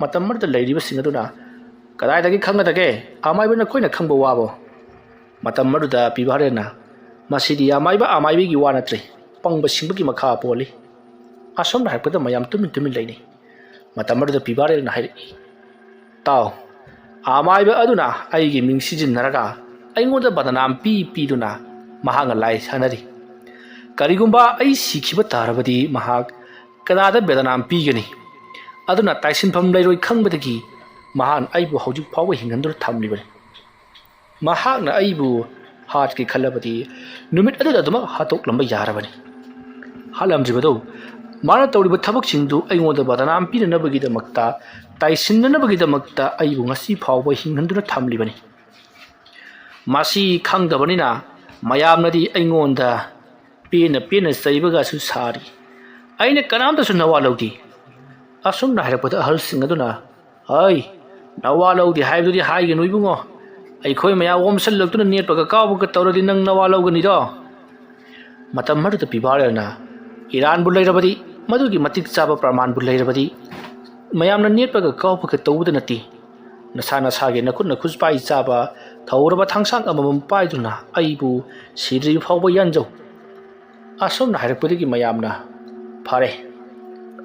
ꯃꯇꯝ ꯑꯃꯗ ꯂꯩꯔꯤꯕꯁꯤꯡ ꯑꯗꯨꯅ, ꯀꯗꯥꯏꯗꯒꯤ ꯈꯪꯒꯗꯒꯦ? ꯑꯃꯥꯏꯕ ꯅꯈꯣꯏꯅ ꯈꯪꯕ ꯋꯥꯕꯣ? ꯃꯇꯝ ꯑꯗꯨꯗ ꯄꯤꯕꯥꯔꯦꯜꯅ, ꯃꯁꯤꯗꯤ ꯑꯃꯥꯏꯕꯒꯤ ꯋꯥ ꯅꯠꯇ꯭ꯔꯦ, ꯄꯪꯕ ꯁꯤꯡꯕꯒꯤ ꯃꯈꯥ ꯄꯣꯜꯂꯤ꯫ ꯑꯁꯨꯝꯅ ꯍꯥꯏꯔꯛꯄꯗ ꯃꯌꯥꯝ ꯇꯨꯃꯤꯟ ꯂꯩꯅꯩ꯫ ꯃꯇꯝ ꯑꯗꯨꯗ ꯄꯤꯕꯥꯔꯦꯜꯅ ꯍꯥꯏꯔꯛꯏ, ꯇꯥꯎ, ꯑꯃꯥꯏꯕ ꯑꯗꯨꯅ ꯑꯩꯒꯤ ꯃꯤꯡ ꯁꯤꯖꯤꯟꯅꯔꯒ ꯑꯩꯉꯣꯟꯗ ꯕꯗꯅꯥꯝ ꯄꯤꯗꯨꯅ ꯃꯍꯥꯛꯅ ꯂꯥꯏ ꯁꯥꯟꯅꯔꯤ꯫ ꯀꯔꯤꯒꯨꯝꯕ ꯑꯩ ꯁꯤꯈꯤꯕ ꯇꯥꯔꯕꯗꯤ ꯃꯍꯥꯛ ꯀꯅꯥꯗ ꯕꯗꯅꯥꯝ ꯄꯤꯒꯅꯤ? ꯑꯗꯨꯅ ꯇꯥꯏꯁꯤꯟꯐꯝ ꯂꯩꯔꯣꯏ ꯈꯪꯕꯗꯒꯤ ꯃꯍꯥꯛꯅ ꯑꯩꯕꯨ ꯍꯧꯖꯤꯛ ꯐꯥꯎꯕ ꯍꯤꯡꯍꯟꯗꯨꯅ ꯊꯝꯂꯤꯕꯅꯤ꯫ ꯃꯍꯥꯛꯅ ꯑꯩꯕꯨ ꯍꯥꯠꯀꯦ ꯈꯜꯂꯕꯗꯤ ꯅꯨꯃꯤꯠ ꯑꯗꯨꯗ ꯑꯗꯨꯃꯛ ꯍꯥꯠꯇꯣꯛꯂꯝꯕ ꯌꯥꯔꯕꯅꯤ꯫ ꯍꯥꯠꯂꯝꯗ꯭ꯔꯤꯕꯗꯣ ꯃꯥꯅ ꯇꯧꯔꯤꯕ ꯊꯕꯛꯁꯤꯡꯗꯨ ꯑꯩꯉꯣꯟꯗ ꯕꯗꯅꯥꯝ ꯄꯤꯅꯅꯕꯒꯤꯗꯃꯛꯇ, ꯇꯥꯏꯁꯤꯟꯅꯅꯕꯒꯤꯗꯃꯛꯇ ꯑꯩꯕꯨ ꯉꯁꯤ ꯐꯥꯎꯕ ꯍꯤꯡꯍꯟꯗꯨꯅ ꯊꯝꯂꯤꯕꯅꯤ꯫ ꯃꯁꯤ ꯈꯪꯗꯕꯅꯤꯅ ꯃꯌꯥꯝꯅꯗꯤ ꯑꯩꯉꯣꯟꯗ ꯄꯦꯟꯅ ꯆꯩꯕꯒꯁꯨ ꯁꯥꯔꯤ꯫ ꯑꯩꯅ ꯀꯅꯥꯝꯇꯁꯨ ꯅꯋꯥ ꯂꯧꯗꯦ꯫ ꯑꯁꯨꯝꯅ ꯍꯥꯏꯔꯛꯄꯗ ꯑꯍꯜꯁꯤꯡ ꯑꯗꯨꯅ, ꯅꯋꯥ ꯂꯧꯗꯦ ꯍꯥꯏꯕꯗꯨꯗꯤ ꯍꯥꯏꯒꯅꯨ ꯏꯕꯨꯡꯉꯣ, ꯑꯩꯈꯣꯏ ꯃꯌꯥꯝ ꯑꯣꯝꯁꯜꯂꯛꯇꯨꯅ ꯅꯦꯠꯄꯒ ꯀꯥꯎꯕꯒ ꯇꯧꯔꯗꯤ ꯅꯪ ꯅꯋꯥ ꯂꯧꯒꯅꯤꯗꯣ꯫ ꯃꯇꯝ ꯑꯗꯨꯗ ꯄꯤꯕꯥꯔꯦꯜꯅ, ꯏꯔꯥꯟꯕꯨ ꯂꯩꯔꯕꯗꯤ, ꯃꯗꯨꯒꯤ ꯃꯇꯤꯛ ꯆꯥꯕ ꯄ꯭ꯔꯃꯥꯟꯕꯨ ꯂꯩꯔꯕꯗꯤ ꯃꯌꯥꯝꯅ ꯅꯦꯠꯄꯒ ꯀꯥꯎꯕꯒ ꯇꯧꯕꯗ ꯅꯠꯇꯦ, ꯅꯁꯥꯒꯤ ꯅꯈꯨꯠ ꯄꯥꯏ ꯆꯥꯕ ꯊꯧꯔꯕ ꯊꯥꯡꯁꯥꯡ ꯑꯃꯃꯝ ꯄꯥꯏꯗꯨꯅ ꯑꯩꯕꯨ ꯁꯤꯗ꯭ꯔꯤꯕ ꯐꯥꯎꯕ ꯌꯥꯟꯖꯧ꯫ ꯑꯁꯨꯝꯅ ꯍꯥꯏꯔꯛꯄꯗꯒꯤ ꯃꯌꯥꯝꯅ, ꯐꯔꯦ,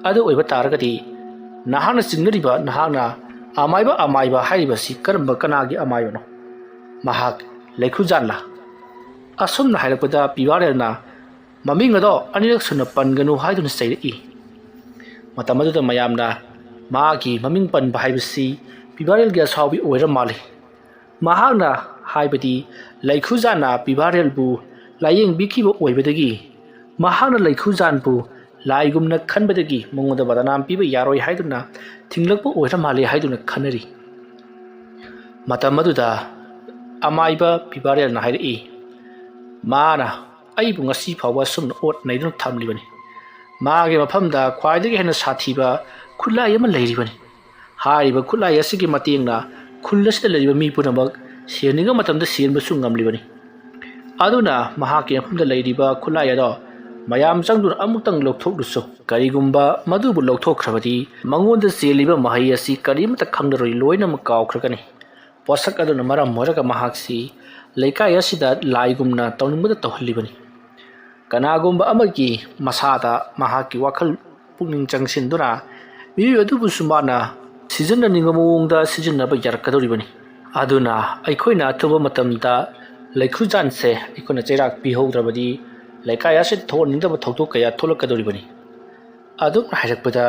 ꯑꯗꯨ ꯑꯣꯏꯕ ꯇꯥꯔꯒꯗꯤ ꯅꯍꯥꯛꯅ ꯆꯤꯡꯅꯔꯤꯕ, ꯅꯍꯥꯛꯅ ꯑꯃꯥꯏꯕ ꯍꯥꯏꯔꯤꯕꯁꯤ ꯀꯅꯥꯒꯤ ꯑꯃꯥꯏꯕꯅꯣ? ꯃꯍꯥꯛ ꯂꯩꯈꯨꯖꯥꯟꯂꯥ? ꯑꯁꯨꯝꯅ ꯍꯥꯏꯔꯛꯄꯗ ꯄꯤꯕꯥꯔꯦꯜꯅ ꯃꯃꯤꯡ ꯑꯗꯣ ꯑꯅꯤꯔꯛ ꯁꯨꯅ ꯄꯟꯒꯅꯨ ꯍꯥꯏꯗꯨꯅ ꯆꯩꯔꯛꯏ꯫ ꯃꯇꯝ ꯑꯗꯨꯗ ꯃꯌꯥꯝꯅ ꯃꯥꯒꯤ ꯃꯃꯤꯡ ꯄꯟꯕ ꯍꯥꯏꯕꯁꯤ ꯄꯤꯕꯥꯔꯦꯜꯒꯤ ꯑꯁꯥꯎꯕꯤ ꯑꯣꯏꯔ ꯃꯥꯜꯂꯤ꯫ ꯃꯍꯥꯛꯅ ꯍꯥꯏꯕꯗꯤ ꯂꯩꯈꯨꯖꯥꯟꯅ ꯄꯤꯕꯥꯔꯦꯜꯕꯨ ꯂꯥꯌꯦꯡꯕꯤꯈꯤꯕ ꯑꯣꯏꯕꯗꯒꯤ, ꯃꯍꯥꯛꯅ ꯂꯩꯈꯨꯖꯥꯟꯕꯨ ꯂꯥꯏꯒꯨꯝꯅ ꯈꯟꯕꯗꯒꯤ ꯃꯉꯣꯟꯗ ꯕꯗꯅꯥꯝ ꯄꯤꯕ ꯌꯥꯔꯣꯏ ꯍꯥꯏꯗꯨꯅ ꯊꯤꯡꯂꯛꯄ ꯑꯣꯏꯔ ꯃꯥꯜꯂꯦ ꯍꯥꯏꯗꯨꯅ ꯈꯟꯅꯔꯤ꯫ ꯃꯇꯝ ꯑꯗꯨꯗ ꯑꯃꯥꯏꯕ ꯄꯤꯕꯥꯔꯦꯜꯅ ꯍꯥꯏꯔꯛꯏ, ꯃꯥꯅ ꯑꯩꯕꯨ ꯉꯁꯤ ꯐꯥꯎꯕ ꯑꯁꯨꯝꯅ ꯑꯣꯠ ꯅꯩꯗꯨꯅ ꯊꯝꯂꯤꯕꯅꯤ꯫ ꯃꯥꯒꯤ ꯃꯐꯝꯗ ꯈ꯭ꯋꯥꯏꯗꯒꯤ ꯍꯦꯟꯅ ꯁꯥꯊꯤꯕ ꯈꯨꯠꯂꯥꯏ ꯑꯃ ꯂꯩꯔꯤꯕꯅꯤ꯫ ꯍꯥꯏꯔꯤꯕ ꯈꯨꯠꯂꯥꯏ ꯑꯁꯤꯒꯤ ꯃꯇꯦꯡꯅ ꯈꯨꯜ ꯑꯁꯤꯗ ꯂꯩꯔꯤꯕ ꯃꯤ ꯄꯨꯝꯅꯃꯛ ꯁꯤꯍꯟꯅꯤꯡꯕ ꯃꯇꯝꯗ ꯁꯤꯍꯟꯕꯁꯨ ꯉꯝꯂꯤꯕꯅꯤ꯫ ꯑꯗꯨꯅ ꯃꯍꯥꯛꯀꯤ ꯃꯐꯝꯗ ꯂꯩꯔꯤꯕ ꯈꯨꯠꯂꯥꯏ ꯑꯗꯣ ꯃꯌꯥꯝ ꯆꯪꯗꯨꯅ ꯑꯃꯨꯛꯇꯪ ꯂꯧꯊꯣꯛꯂꯨꯆꯣ꯫ ꯀꯔꯤꯒꯨꯝꯕ ꯃꯗꯨꯕꯨ ꯂꯧꯊꯣꯛꯈ꯭ꯔꯕꯗꯤ ꯃꯉꯣꯟꯗ ꯆꯦꯜꯂꯤꯕ ꯃꯍꯩ ꯑꯁꯤ ꯀꯔꯤꯃꯠꯇ ꯈꯪꯂꯔꯣꯏ, ꯂꯣꯏꯅꯃꯛ ꯀꯥꯎꯈ꯭ꯔꯒꯅꯤ꯫ ꯄꯣꯠꯁꯛ ꯑꯗꯨꯅ ꯃꯔꯝ ꯑꯣꯏꯔꯒ ꯃꯍꯥꯛꯁꯤ ꯂꯩꯀꯥꯏ ꯑꯁꯤꯗ ꯂꯥꯏꯒꯨꯝꯅ ꯇꯧꯅꯤꯡꯕꯗ ꯇꯧꯍꯜꯂꯤꯕꯅꯤ꯫ ꯀꯅꯥꯒꯨꯝꯕ ꯑꯃꯒꯤ ꯃꯁꯥꯗ ꯃꯍꯥꯛꯀꯤ ꯋꯥꯈꯜ ꯄꯨꯛꯅꯤꯡ ꯆꯪꯁꯤꯟꯗꯨꯅ ꯃꯤꯑꯣꯏ ꯑꯗꯨꯕꯨꯁꯨ ꯃꯥꯅ ꯁꯤꯖꯤꯟꯅꯅꯤꯡꯕ ꯃꯑꯣꯡꯗ ꯁꯤꯖꯤꯟꯅꯕ ꯌꯥꯔꯛꯀꯗꯧꯔꯤꯕꯅꯤ꯫ ꯑꯗꯨꯅ ꯑꯩꯈꯣꯏꯅ ꯑꯊꯨꯕ ꯃꯇꯝꯗ ꯂꯩꯈꯨꯖꯥꯟꯁꯦ ꯑꯩꯈꯣꯏꯅ ꯆꯩꯔꯥꯛ ꯄꯤꯍꯧꯗ꯭ꯔꯕꯗꯤ ꯂꯩꯀꯥꯏ ꯑꯁꯤꯗ ꯊꯣꯛꯍꯟꯅꯤꯡꯗꯕ ꯊꯧꯗꯣꯛ ꯀꯌꯥ ꯊꯣꯛꯂꯛꯀꯗꯧꯔꯤꯕꯅꯤ꯫ ꯑꯗꯨꯝꯅ ꯍꯥꯏꯔꯛꯄꯗ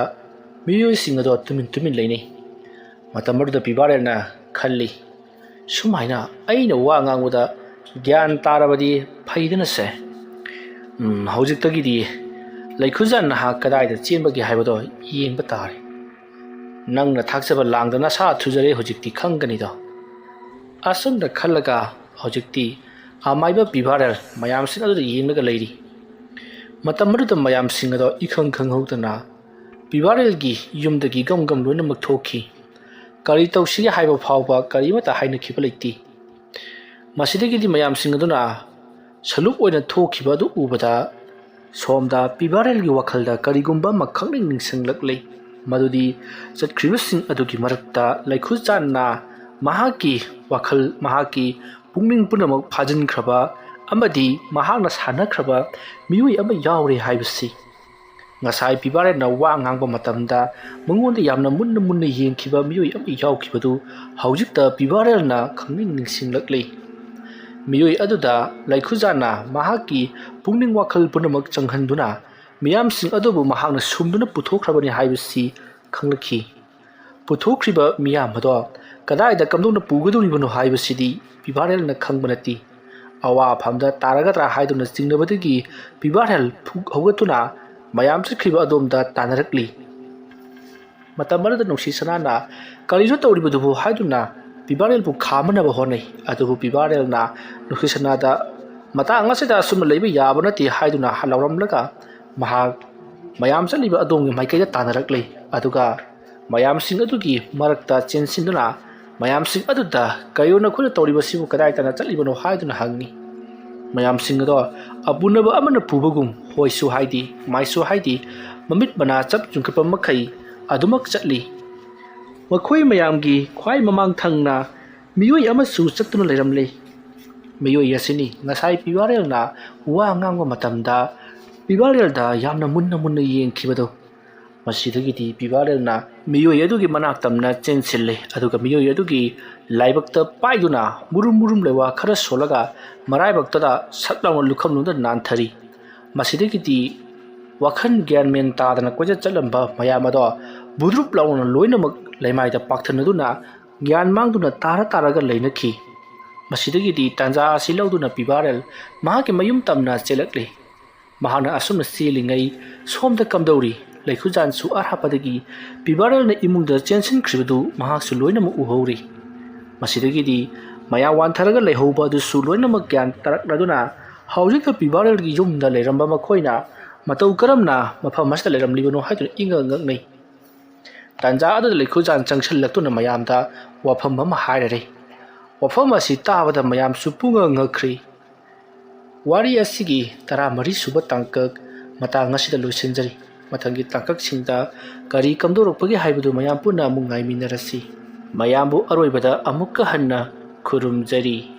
ꯃꯤꯑꯣꯏꯁꯤꯡ ꯑꯗꯣ ꯇꯨꯃꯤꯟ ꯂꯩꯅꯩ꯫ ꯃꯇꯝ ꯑꯗꯨꯗ ꯄꯤꯕꯥꯔꯦꯜꯅ ꯈꯜꯂꯤ, ꯁꯨꯃꯥꯏꯅ ꯑꯩꯅ ꯋꯥ ꯉꯥꯡꯕꯗ ꯒ꯭ꯌꯥꯟ ꯇꯥꯔꯕꯗꯤ ꯐꯩꯗꯅꯁꯦ꯫ ꯍꯧꯖꯤꯛꯇꯒꯤꯗꯤ ꯂꯩꯈꯨꯖꯥꯟ ꯅꯍꯥꯛ ꯀꯗꯥꯏꯗ ꯆꯦꯟꯕꯒꯦ ꯍꯥꯏꯕꯗꯣ ꯌꯦꯡꯕ ꯇꯥꯔꯦ꯫ ꯅꯪꯅ ꯊꯥꯛꯆꯕ ꯂꯥꯡꯗ ꯅꯁꯥ ꯊꯨꯖꯔꯦ ꯍꯧꯖꯤꯛꯇꯤ ꯈꯪꯒꯅꯤꯗꯣ꯫ ꯑꯁꯨꯝꯅ ꯈꯜꯂꯒ ꯍꯧꯖꯤꯛꯇꯤ ꯑꯃꯥꯏꯕ ꯄꯤꯕꯥꯔꯦꯜ ꯃꯌꯥꯝꯁꯤꯡ ꯑꯗꯨꯗ ꯌꯦꯡꯂꯒ ꯂꯩꯔꯤ꯫ ꯃꯇꯝ ꯑꯗꯨꯗ ꯃꯌꯥꯝꯁꯤꯡ ꯑꯗꯣ ꯏꯈꯪ ꯈꯪꯍꯧꯗꯅ ꯄꯤꯕꯥꯔꯦꯜꯒꯤ ꯌꯨꯝꯗꯒꯤ ꯒꯝ ꯂꯣꯏꯅꯃꯛ ꯊꯣꯛꯈꯤ꯫ ꯀꯔꯤ ꯇꯧꯁꯤꯒꯦ ꯍꯥꯏꯕ ꯐꯥꯎꯕ ꯀꯔꯤꯃꯠꯇ ꯍꯥꯏꯅꯈꯤꯕ ꯂꯩꯇꯦ꯫ ꯃꯁꯤꯗꯒꯤꯗꯤ ꯃꯌꯥꯝꯁꯤꯡ ꯑꯗꯨꯅ ꯁꯂꯨꯛ ꯑꯣꯏꯅ ꯊꯣꯛꯈꯤꯕ ꯑꯗꯨ ꯎꯕꯗ ꯁꯣꯝꯗ ꯄꯤꯕꯥꯔꯦꯜꯒꯤ ꯋꯥꯈꯜꯗ ꯀꯔꯤꯒꯨꯝꯕ ꯑꯃ ꯈꯪꯅꯤꯡ ꯅꯤꯡꯁꯤꯡꯂꯛꯂꯦ꯫ ꯃꯗꯨꯗꯤ ꯆꯠꯈ꯭ꯔꯤꯕꯁꯤꯡ ꯑꯗꯨꯒꯤ ꯃꯔꯛꯇ ꯂꯩꯈꯨꯖꯥꯟꯅ ꯃꯍꯥꯛꯀꯤ ꯋꯥꯈꯜ ꯃꯍꯥꯛꯀꯤ ꯄꯨꯛꯅꯤꯡ ꯄꯨꯝꯅꯃꯛ ꯐꯥꯖꯤꯟꯈ꯭ꯔꯕ ꯑꯃꯗꯤ ꯃꯍꯥꯛꯅ ꯁꯥꯟꯅꯈ꯭ꯔꯕ ꯃꯤꯑꯣꯏ ꯑꯃ ꯌꯥꯎꯔꯦ ꯍꯥꯏꯕꯁꯤ ꯉꯁꯥꯏ ꯄꯤꯕꯥꯔꯦꯜꯅ ꯋꯥ ꯉꯥꯡꯕ ꯃꯇꯝꯗ ꯃꯉꯣꯟꯗ ꯌꯥꯝꯅ ꯃꯨꯟꯅ ꯃꯨꯟꯅ ꯌꯦꯡꯈꯤꯕ ꯃꯤꯑꯣꯏ ꯑꯃ ꯌꯥꯎꯈꯤꯕꯗꯨ ꯍꯧꯖꯤꯛꯇ ꯄꯤꯕꯥꯔꯦꯜꯅ ꯈꯪꯅꯤꯡ ꯅꯤꯡꯁꯤꯡꯂꯛꯂꯤ ꯃꯤꯑꯣꯏ ꯑꯗꯨꯗ ꯂꯩꯈꯨꯖꯥꯟꯅ ꯃꯍꯥꯛꯀꯤ ꯄꯨꯛꯅꯤꯡ ꯋꯥꯈꯜ ꯄꯨꯝꯅꯃꯛ ꯆꯪꯍꯟꯗꯨꯅ ꯃꯤꯌꯥꯝꯁꯤꯡ ꯑꯗꯨꯕꯨ ꯃꯍꯥꯛꯅ ꯁꯨꯝꯗꯨꯅ ꯄꯨꯊꯣꯛꯈ꯭ꯔꯕꯅꯤ ꯍꯥꯏꯕꯁꯤ ꯈꯪꯂꯛꯈꯤ ꯄꯨꯊꯣꯛꯈ꯭ꯔꯤꯕ ꯃꯤꯌꯥꯝ ꯑꯗꯣ ꯀꯗꯥꯏꯗ ꯀꯝꯗꯧꯅ ꯄꯨꯒꯗꯧꯔꯤꯕꯅꯣ ꯍꯥꯏꯕꯁꯤꯗꯤ ꯄꯤꯕꯥꯔꯦꯜꯅ ꯈꯪꯕ ꯅꯠꯇꯦ ꯑꯋꯥꯐꯝꯗ ꯇꯥꯔꯒꯗ꯭ꯔꯥ ꯍꯥꯏꯗꯨꯅ ꯆꯤꯡꯅꯕꯗꯒꯤ ꯄꯤꯕꯥꯔꯦꯜ ꯐꯨꯛ ꯍꯧꯒꯠꯇꯨꯅ ꯃꯌꯥꯝ ꯆꯠꯈ꯭ꯔꯤꯕ ꯑꯗꯣꯝꯗ ꯇꯥꯟꯅꯔꯛꯂꯤ ꯃꯇꯝ ꯑꯗꯨꯗ ꯅꯨꯡꯁꯤ ꯁꯅꯥꯅ ꯀꯔꯤꯅꯣ ꯇꯧꯔꯤꯕꯗꯨꯕꯨ ꯍꯥꯏꯗꯨꯅ ꯄꯤꯕꯥꯔꯦꯜꯕꯨ ꯈꯥꯝꯃꯅꯕ ꯍꯣꯠꯅꯩ ꯑꯗꯨꯕꯨ ꯄꯤꯕꯥꯔꯦꯜꯅ ꯅꯨꯡꯁꯤ ꯁꯅꯥꯗ ꯃꯇꯥꯡ ꯑꯁꯤꯗ ꯑꯁꯨꯝꯅ ꯂꯩꯕ ꯌꯥꯕ ꯅꯠꯇꯦ ꯍꯥꯏꯗꯨꯅ ꯂꯥꯎꯔꯝꯂꯒ ꯃꯍꯥꯛ ꯃꯌꯥꯝ ꯆꯠꯂꯤꯕ ꯑꯗꯣꯝꯒꯤ ꯃꯥꯏꯀꯩꯗ ꯇꯥꯟꯅꯔꯛꯂꯤ ꯑꯗꯨꯒ ꯃꯌꯥꯝꯁꯤꯡ ꯑꯗꯨꯒꯤ ꯃꯔꯛꯇ ꯆꯦꯟꯁꯤꯟꯗꯨꯅ ꯃꯌꯥꯝꯁꯤꯡ ꯑꯗꯨꯗ ꯀꯩꯅꯣ ꯅꯈꯣꯏꯅ ꯇꯧꯔꯤꯕꯁꯤꯕꯨ ꯀꯗꯥꯏꯗꯅ ꯆꯠꯂꯤꯕꯅꯣ ꯍꯥꯏꯗꯨꯅ ꯍꯪꯉꯤ ꯃꯌꯥꯝꯁꯤꯡ ꯑꯗꯣ ꯑꯄꯨꯅꯕ ꯑꯃꯅ ꯄꯨꯕꯒꯨꯝ ꯍꯣꯏꯁꯨ ꯍꯥꯏꯗꯤ ꯃꯥꯏꯁꯨ ꯍꯥꯏꯗꯤ ꯃꯃꯤꯠ ꯃꯅꯥ ꯆꯞ ꯌꯨꯡꯈꯠꯄ ꯃꯈꯩ ꯑꯗꯨꯃꯛ ꯆꯠꯂꯤ ꯃꯈꯣꯏ ꯃꯌꯥꯝꯒꯤ ꯈ꯭ꯋꯥꯏ ꯃꯃꯥꯡ ꯊꯪꯅ ꯃꯤꯑꯣꯏ ꯑꯃꯁꯨ ꯆꯠꯇꯨꯅ ꯂꯩꯔꯝꯂꯤ ꯃꯤꯑꯣꯏ ꯑꯁꯤꯅꯤ ꯉꯁꯥꯏ ꯄꯤꯕꯥꯔꯦꯜꯅ ꯋꯥ ꯉꯥꯡꯕ ꯃꯇꯝꯗ ꯄꯤꯕꯥꯔꯦꯜꯗ ꯌꯥꯝꯅ ꯃꯨꯟꯅ ꯃꯨꯟꯅ ꯌꯦꯡꯈꯤꯕꯗꯣ ꯃꯁꯤꯗꯒꯤꯗꯤ ꯄꯤꯕꯥꯔꯦꯜꯅ ꯃꯤꯑꯣꯏ ꯑꯗꯨꯒꯤ ꯃꯅꯥꯛ ꯇꯝꯅ ꯆꯦꯟꯁꯤꯜꯂꯤ ꯑꯗꯨꯒ ꯃꯤꯑꯣꯏ ꯑꯗꯨꯒꯤ ꯂꯥꯏꯕꯛꯇ ꯄꯥꯏꯗꯨꯅ ꯃꯨꯔꯨꯝ ꯃꯨꯔꯨꯝ ꯂꯩꯋꯥ ꯈꯔ ꯁꯣꯜꯂꯒ ꯃꯔꯥꯏꯕꯛꯇꯗ ꯁꯠ ꯂꯥꯎꯅ ꯂꯨꯈꯝꯂꯣꯝꯗ ꯅꯥꯟꯊꯔꯤ ꯃꯁꯤꯗꯒꯤꯗꯤ ꯋꯥꯈꯜ ꯒ꯭ꯌꯥꯟ ꯃꯦꯟ ꯇꯥꯗꯅ ꯀꯣꯏꯆꯠ ꯆꯠꯂꯝꯕ ꯃꯌꯥꯝ ꯑꯗꯣ ꯕꯨꯗ꯭ꯔꯨꯞ ꯂꯥꯎꯅ ꯂꯣꯏꯅꯃꯛ ꯂꯩꯃꯥꯏꯗ ꯄꯥꯛꯊꯅꯗꯨꯅ ꯒ꯭ꯌꯥꯟ ꯃꯥꯡꯗꯨꯅ ꯇꯥꯔꯒ ꯂꯩꯅꯈꯤ ꯃꯁꯤꯗꯒꯤꯗꯤ ꯇꯥꯟꯖꯥ ꯑꯁꯤ ꯂꯧꯗꯨꯅ ꯄꯤꯕꯥꯔꯦꯜ ꯃꯍꯥꯛꯀꯤ ꯃꯌꯨꯝ ꯇꯝꯅ ꯆꯦꯜꯂꯛꯂꯤ ꯃꯍꯥꯛꯅ ꯑꯁꯨꯝꯅ ꯆꯦꯜꯂꯤꯉꯩ ꯁꯣꯝꯗ ꯀꯝꯗꯧꯔꯤ ꯂꯩꯈꯨꯖꯥꯟꯁꯨ ꯑꯔꯥꯞꯄꯗꯒꯤ ꯄꯤꯕꯥꯔꯦꯜꯅ ꯏꯃꯨꯡꯗ ꯆꯦꯟꯁꯤꯟꯈ꯭ꯔꯤꯕꯗꯨ ꯃꯍꯥꯛꯁꯨ ꯂꯣꯏꯅꯃꯛ ꯎꯍꯧꯔꯤ ꯃꯁꯤꯗꯒꯤꯗꯤ ꯃꯌꯥꯝ ꯋꯥꯟꯊꯔꯒ ꯂꯩꯍꯧꯕ ꯑꯗꯨꯁꯨ ꯂꯣꯏꯅꯃꯛ ꯒ꯭ꯌꯥꯟ ꯇꯥꯔꯛꯂꯗꯨꯅ ꯍꯧꯖꯤꯛꯇ ꯄꯤꯕꯥꯔꯦꯜꯒꯤ ꯌꯨꯝꯗ ꯂꯩꯔꯝꯕ ꯃꯈꯣꯏꯅ ꯃꯇꯧ ꯀꯔꯝꯅ ꯃꯐꯝ ꯑꯁꯤꯗ ꯂꯩꯔꯝꯂꯤꯕꯅꯣ ꯍꯥꯏꯗꯨꯅ ꯏꯪꯉ ꯉꯛꯅꯩ ꯇꯥꯟꯖꯥ ꯑꯗꯨꯗ ꯂꯩꯈꯨꯖꯥꯟ ꯆꯪꯁꯤꯜꯂꯛꯇꯨꯅ ꯃꯌꯥꯝꯗ ꯋꯥꯐꯝ ꯑꯃ ꯍꯥꯏꯔꯔꯤ ꯋꯥꯐꯝ ꯑꯁꯤ ꯇꯥꯕꯗ ꯃꯌꯥꯝꯁꯨ ꯄꯨꯡꯉ ꯉꯛꯈ꯭ꯔꯤ ꯋꯥꯔꯤ ꯑꯁꯤꯒꯤ 14 ꯁꯨꯕ ꯇꯥꯡꯀꯛ ꯃꯇꯥꯡ ꯑꯁꯤꯗ ꯂꯣꯏꯁꯤꯟꯖꯔꯤ ꯃꯊꯪꯒꯤ ꯇꯥꯡꯀꯛꯁꯤꯡꯗ ꯀꯔꯤ ꯀꯝꯗꯧꯔꯛꯄꯒꯦ ꯍꯥꯏꯕꯗꯨ ꯃꯌꯥꯝ ꯄꯨꯟꯅ ꯑꯃꯨꯛ ꯉꯥꯏꯃꯤꯟꯅꯔꯁꯤ ꯃꯌꯥꯝꯕꯨ ꯑꯔꯣꯏꯕꯗ ꯑꯃꯨꯛꯀ ꯍꯟꯅ ꯈꯨꯔꯨꯝꯖꯔꯤ